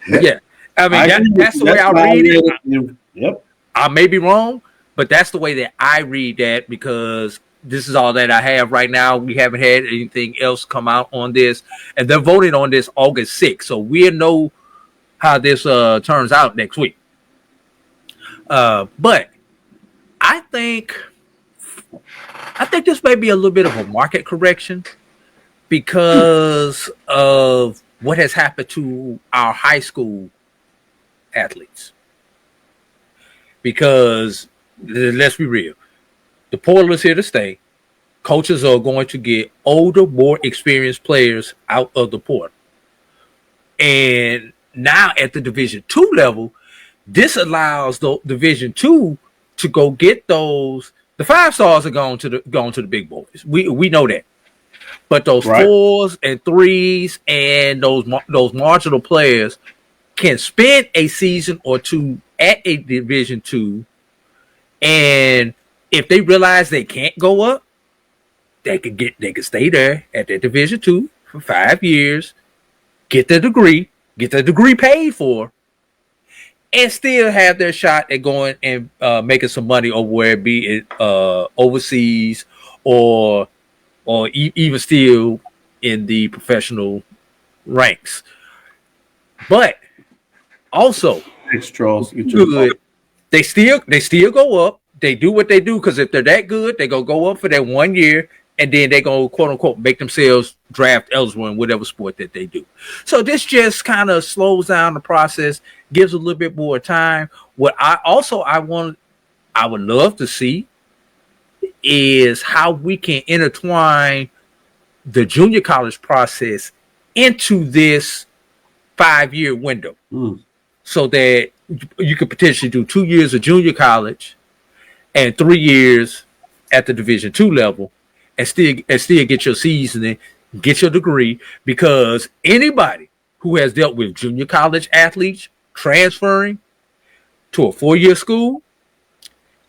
Yeah, I mean that's the way I read it. Yep. I may be wrong, but that's the way that I read that, because this is all that I have right now. We haven't had anything else come out on this, and they're voting on this August 6th, so we'll know how this turns out next week. But I think this may be a little bit of a market correction because of what has happened to our high school athletes. Because let's be real, the portal is here to stay. Coaches are going to get older, more experienced players out of the portal. And now at the Division II level, this allows the Division II to go get those. The 5 stars are going to the big boys. We know that. But those 4s and 3s and those marginal players can spend a season or two at a Division II, and if they realize they can't go up, they can stay there at their Division II for 5 years, get their degree paid for, and still have their shot at going and making some money over where it be overseas or even still in the professional ranks. But also, thanks, Charles. Good. They still go up. They do what they do, because if they're that good, they go up for that 1 year, and then they go, quote unquote, make themselves draft eligible in whatever sport that they do. So this just kind of slows down the process, gives a little bit more time. What I would love to see is how we can intertwine the junior college process into this 5-year window, so that you could potentially do 2 years of junior college and 3 years at the Division II level, and still get your seasoning, get your degree. Because anybody who has dealt with junior college athletes transferring to a 4-year school,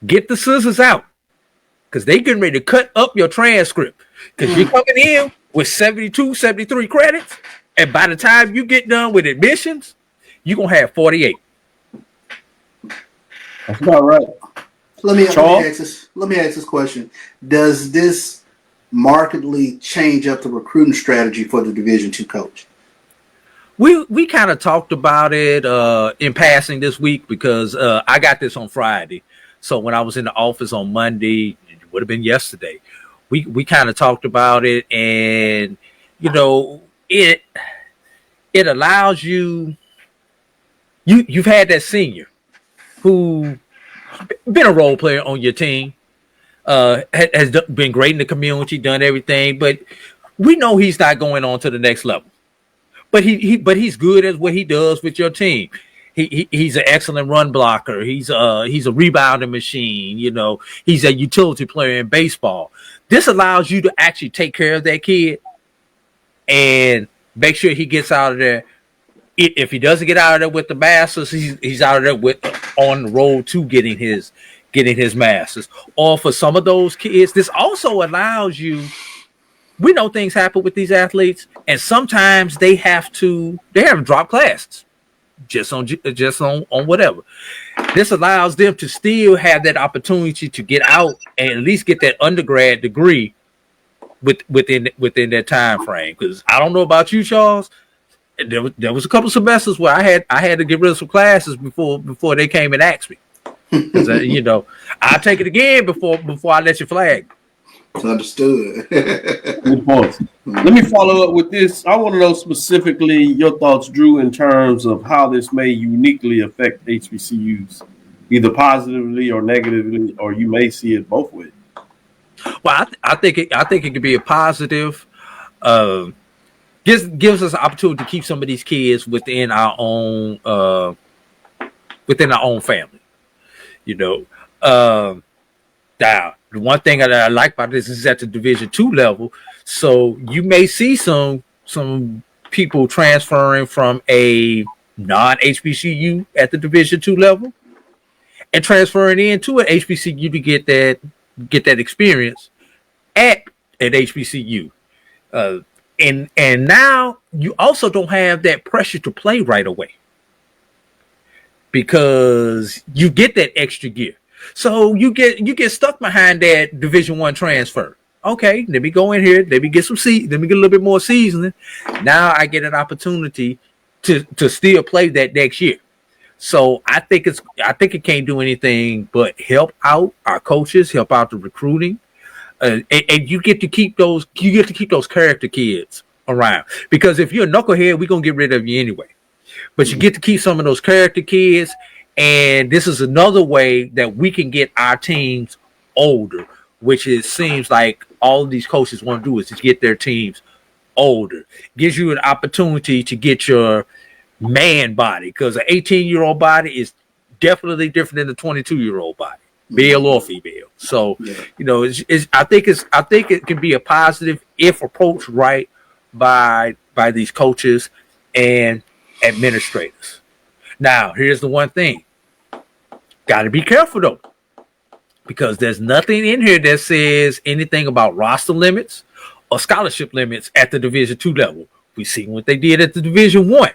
get the scissors out, because they getting ready to cut up your transcript, because you're coming in with 72, 73 credits, and by the time you get done with admissions, you're going to have 48. That's about right. Let me ask this question. Does this markedly change up the recruiting strategy for the Division II coach? We kind of talked about it in passing this week, because I got this on Friday. So when I was in the office on Monday, it would have been yesterday, we kind of talked about it, and it allows you've had that senior who been a role player on your team, has been great in the community, done everything, but we know he's not going on to the next level. But he's good at what he does with your team. He's an excellent run blocker. He's a rebounding machine. He's a utility player in baseball. This allows you to actually take care of that kid and make sure he gets out of there. If he doesn't get out of there with the masters, he's out of there with on the road to getting his masters. Or for some of those kids, this also allows you. We know things happen with these athletes, and sometimes they have to drop classes just on whatever. This allows them to still have that opportunity to get out and at least get that undergrad degree within that time frame. Because I don't know about you, Charles. There was a couple of semesters where I had to get rid of some classes before they came and asked me. Because I'll take it again before I let you flag. Understood. Good points. Let me follow up with this. I want to know specifically your thoughts, Drew, in terms of how this may uniquely affect HBCUs, either positively or negatively, or you may see it both ways. Well, I think it could be a positive. Gives us an opportunity to keep some of these kids within our own family. Now, the one thing that I like about this is at the Division II level. So you may see some people transferring from a non-HBCU at the Division II level and transferring into an HBCU to get that experience at an HBCU. And now you also don't have that pressure to play right away because you get that extra gear. So you get stuck behind that Division I transfer. Okay, let me go in here. Let me get a little bit more seasoning. Now I get an opportunity to still play that next year. So I think it can't do anything but help out our coaches, help out the recruiting, and you get to keep those character kids around. Because if you're a knucklehead, we're gonna get rid of you anyway. But you get to keep some of those character kids. And this is another way that we can get our teams older, which it seems like all of these coaches want to do is to get their teams older. Gives you an opportunity to get your man body, because an 18-year-old body is definitely different than a 22-year-old body, male or female. So, I think it can be a positive if approached right by these coaches and administrators. Now, here's the one thing. Got to be careful, though, because there's nothing in here that says anything about roster limits or scholarship limits at the Division II level. We've seen what they did at the Division I.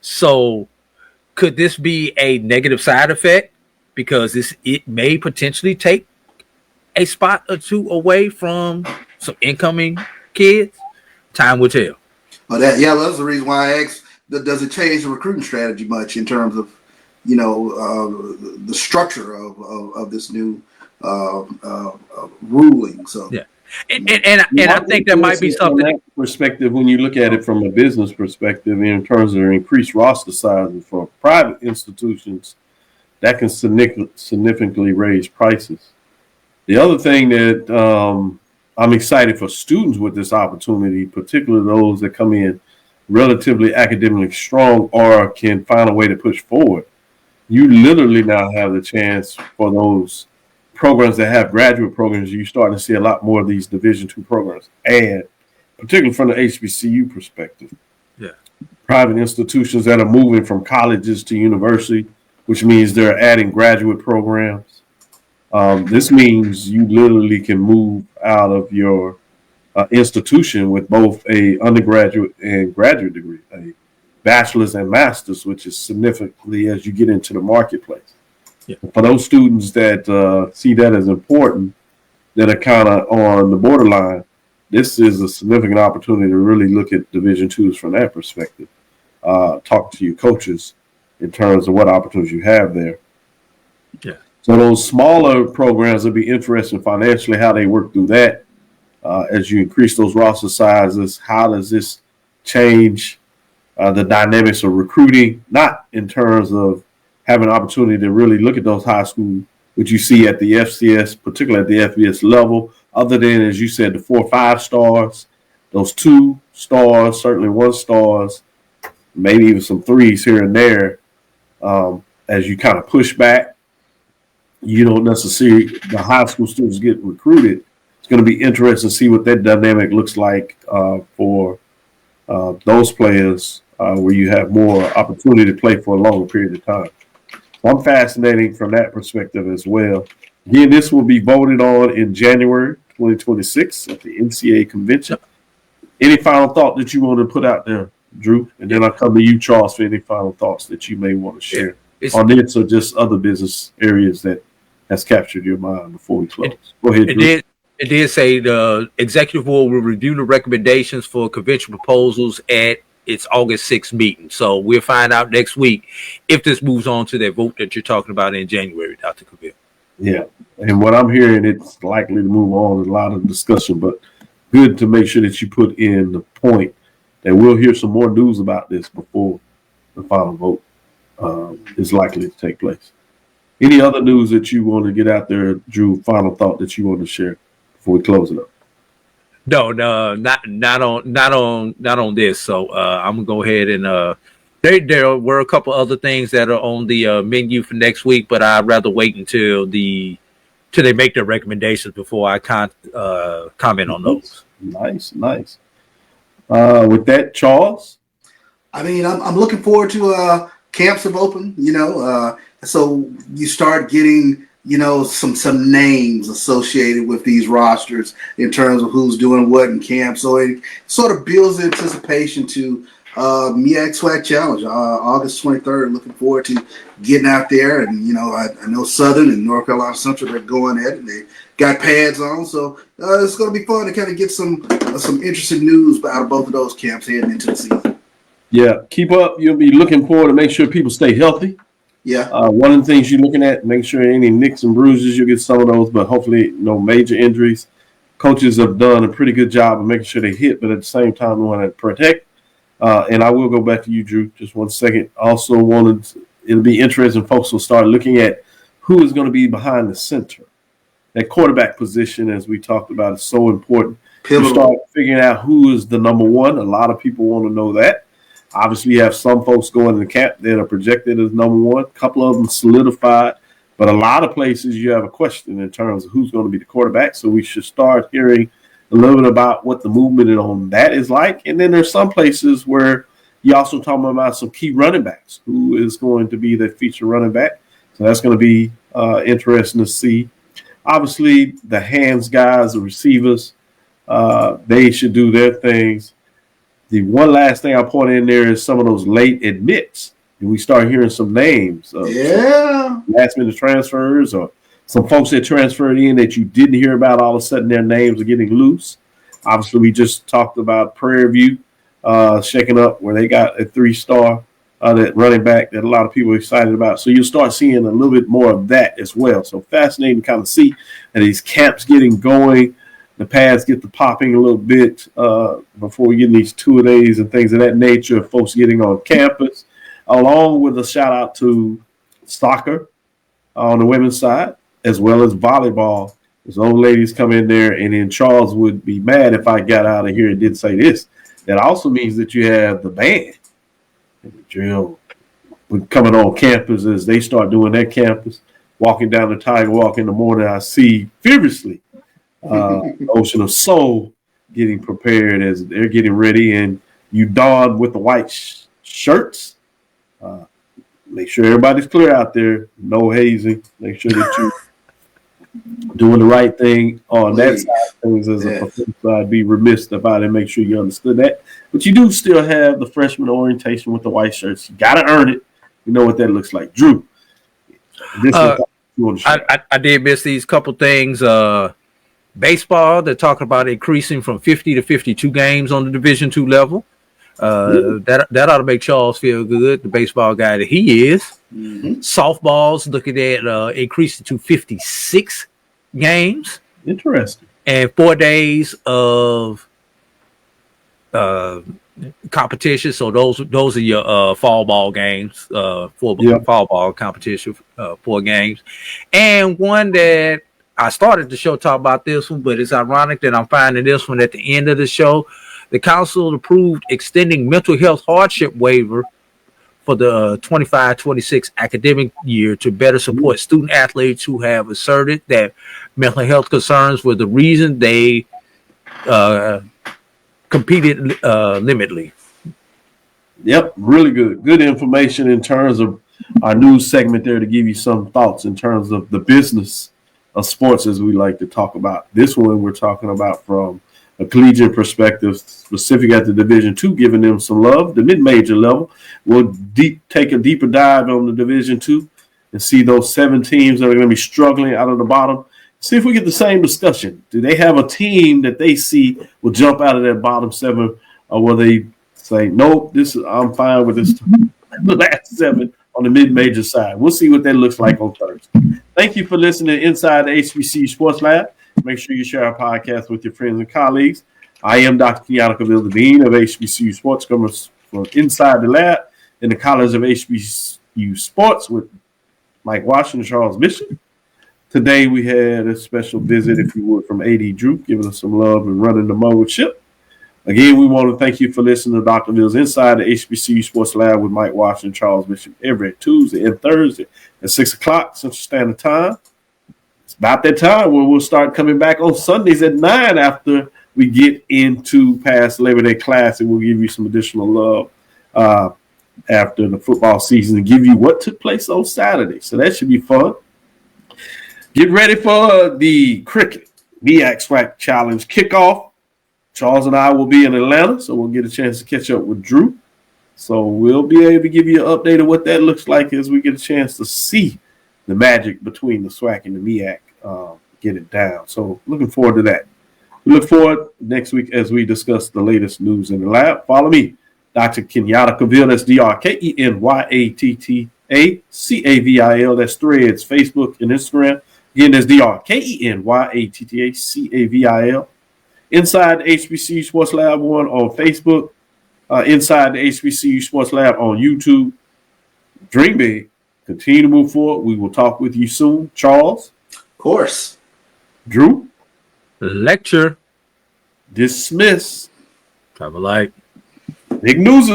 So could this be a negative side effect? Because it may potentially take a spot or two away from some incoming kids. Time will tell. Well, that's the reason why I asked, does it change the recruiting strategy much in terms of the structure of this new ruling? So yeah, and I think that might be something. From that perspective, when you look at it from a business perspective, in terms of increased roster sizes for private institutions, that can significantly raise prices. The other thing that I'm excited for students with this opportunity, particularly those that come in relatively academically strong or can find a way to push forward. You literally now have the chance for those programs that have graduate programs. You're starting to see a lot more of these Division II programs, and particularly from the HBCU perspective. Yeah, private institutions that are moving from colleges to university, which means they're adding graduate programs. This means you literally can move out of your institution with both a undergraduate and graduate degree, a bachelor's and master's, which is significantly as you get into the marketplace. Yeah. For those students that see that as important, that are kind of on the borderline, this is a significant opportunity to really look at Division IIs from that perspective. Talk to your coaches in terms of what opportunities you have there. Yeah. So those smaller programs will be interesting financially, how they work through that. As you increase those roster sizes, how does this change the dynamics of recruiting? Not in terms of having an opportunity to really look at those high school, which you see at the FCS, particularly at the FBS level, other than, as you said, the 4 or 5 stars, those 2 stars, certainly 1 stars, maybe even some 3s here and there. As you kind of push back, you don't necessarily, the high school students get recruited. It's going to be interesting to see what that dynamic looks like for those players where you have more opportunity to play for a longer period of time. So I'm fascinating from that perspective as well. Again, this will be voted on in January 2026 at the NCAA convention. Any final thought that you want to put out there, Drew? And then I'll come to you, Charles, for any final thoughts that you may want to share on this or just other business areas that has captured your mind before we close. Go ahead, Drew. It did say the executive board will review the recommendations for convention proposals at its August 6th meeting. So we'll find out next week if this moves on to that vote that you're talking about in January, Dr. Cavil. Yeah, and what I'm hearing, it's likely to move on. There's a lot of discussion, but good to make sure that you put in the point that we'll hear some more news about this before the final vote is likely to take place. Any other news that you want to get out there, Drew? Final thought that you want to share before we close it up? No, not on this. So I'm gonna go ahead and there were a couple other things that are on the menu for next week, but I'd rather wait until they make their recommendations before I comment on those. Nice. With that, Charles? I mean, I'm looking forward to camps have opened, so you start getting, some names associated with these rosters in terms of who's doing what in camp. So it sort of builds anticipation to MEAC SWAC Challenge, August 23rd. Looking forward to getting out there. And, I know Southern and North Carolina Central, they're going at it. They got pads on. So it's going to be fun to kind of get some interesting news out of both of those camps heading into the season. Yeah, keep up. You'll be looking forward to make sure people stay healthy. Yeah. One of the things you're looking at, make sure any nicks and bruises, you'll get some of those, but hopefully no major injuries. Coaches have done a pretty good job of making sure they hit, but at the same time, we want to protect. And I will go back to you, Drew, just 1 second. Also it'll be interesting. Folks will start looking at who is going to be behind the center. That quarterback position, as we talked about, is so important. You start figuring out who is the number one. A lot of people want to know that. Obviously, you have some folks going in the camp that are projected as number one. A couple of them solidified. But a lot of places you have a question in terms of who's going to be the quarterback. So we should start hearing a little bit about what the movement on that is like. And then there's some places where you're also talking about some key running backs. Who is going to be the feature running back? So that's going to be interesting to see. Obviously, the hands guys, the receivers, they should do their things. The one last thing I'll point in there is some of those late admits. And we start hearing some names. Last-minute transfers or some folks that transferred in that you didn't hear about, all of a sudden their names are getting loose. Obviously, we just talked about Prairie View shaking up where they got a 3-star that running back that a lot of people are excited about. So you'll start seeing a little bit more of that as well. So fascinating to kind of see that these camps getting going. The pads get to popping a little bit before we get in these 2-a-days and things of that nature, folks getting on campus, along with a shout out to soccer on the women's side, as well as volleyball. Those old ladies come in there, and then Charles would be mad if I got out of here and didn't say this. That also means that you have the band and the drill coming on campus as they start doing their campus. Walking down the Tiger Walk in the morning, I see furiously Ocean of Soul getting prepared as they're getting ready, and you don with the white shirts. Make sure everybody's clear out there. No hazing. Make sure that you're doing the right thing on that side of things. As a professor, I'd be remiss if I didn't make sure you understood that. But you do still have the freshman orientation with the white shirts. You got to earn it. You know what that looks like. Drew, I did miss these couple things. Baseball, they're talking about increasing from 50 to 52 games on the Division II level. That ought to make Charles feel good, the baseball guy that he is. Softball's looking at increasing to 56 games. Interesting. And 4 days of competition. So those are your fall ball games, fall ball competition, 4 games. And one that I started the show talking about this one, but it's ironic that I'm finding this one at the end of the show. The council approved extending mental health hardship waiver for the 25-26 academic year to better support student athletes who have asserted that mental health concerns were the reason they competed limitedly. Yep, really good. Good information in terms of our news segment there to give you some thoughts in terms of the business of sports as we like to talk about. This one we're talking about from a collegiate perspective, specific at the Division II, giving them some love. The mid-major level, we'll take a deeper dive on the Division II and see those 7 teams that are going to be struggling out of the bottom. See if we get the same discussion. Do they have a team that they see will jump out of that bottom 7, or will they say, nope, I'm fine with this the last 7 on the mid-major side? We'll see what that looks like on Thursday. Thank you for listening to Inside the HBCU Sports Lab. Make sure you share our podcast with your friends and colleagues. I am Dr. Kenyatta, the Dean of HBCU Sports, coming from Inside the Lab in the College of HBCU Sports with Mike Washington and Charles Bishop. Today we had a special visit, if you would, from A.D. Drew, giving us some love and running the mode ship. Again, we want to thank you for listening to Dr. Mills Inside the HBCU Sports Lab with Mike Washington and Charles Bishop every Tuesday and Thursday at 6 o'clock Central Standard Time. It's about that time where we'll start coming back on Sundays at 9 after we get into past Labor Day Classic. We'll give you some additional love after the football season and give you what took place on Saturday. So that should be fun. Get ready for the cricket MEAC SWAC Challenge kickoff. Charles and I will be in Atlanta, so we'll get a chance to catch up with Drew. So we'll be able to give you an update of what that looks like as we get a chance to see the magic between the SWAC and the MEAC get it down. So looking forward to that. We look forward next week as we discuss the latest news in the lab. Follow me, Dr. Kenyatta Cavil. That's DrKenyattaCavil. That's Threads, Facebook, and Instagram. Again, that's DrKenyattaCavil. Inside the HBCU Sports Lab 1 on Facebook. Inside the HBCU Sports Lab on YouTube. Dream big. Continue to move forward. We will talk with you soon. Charles. Of course. Drew. Lecture. Dismiss. Have a light. Big news.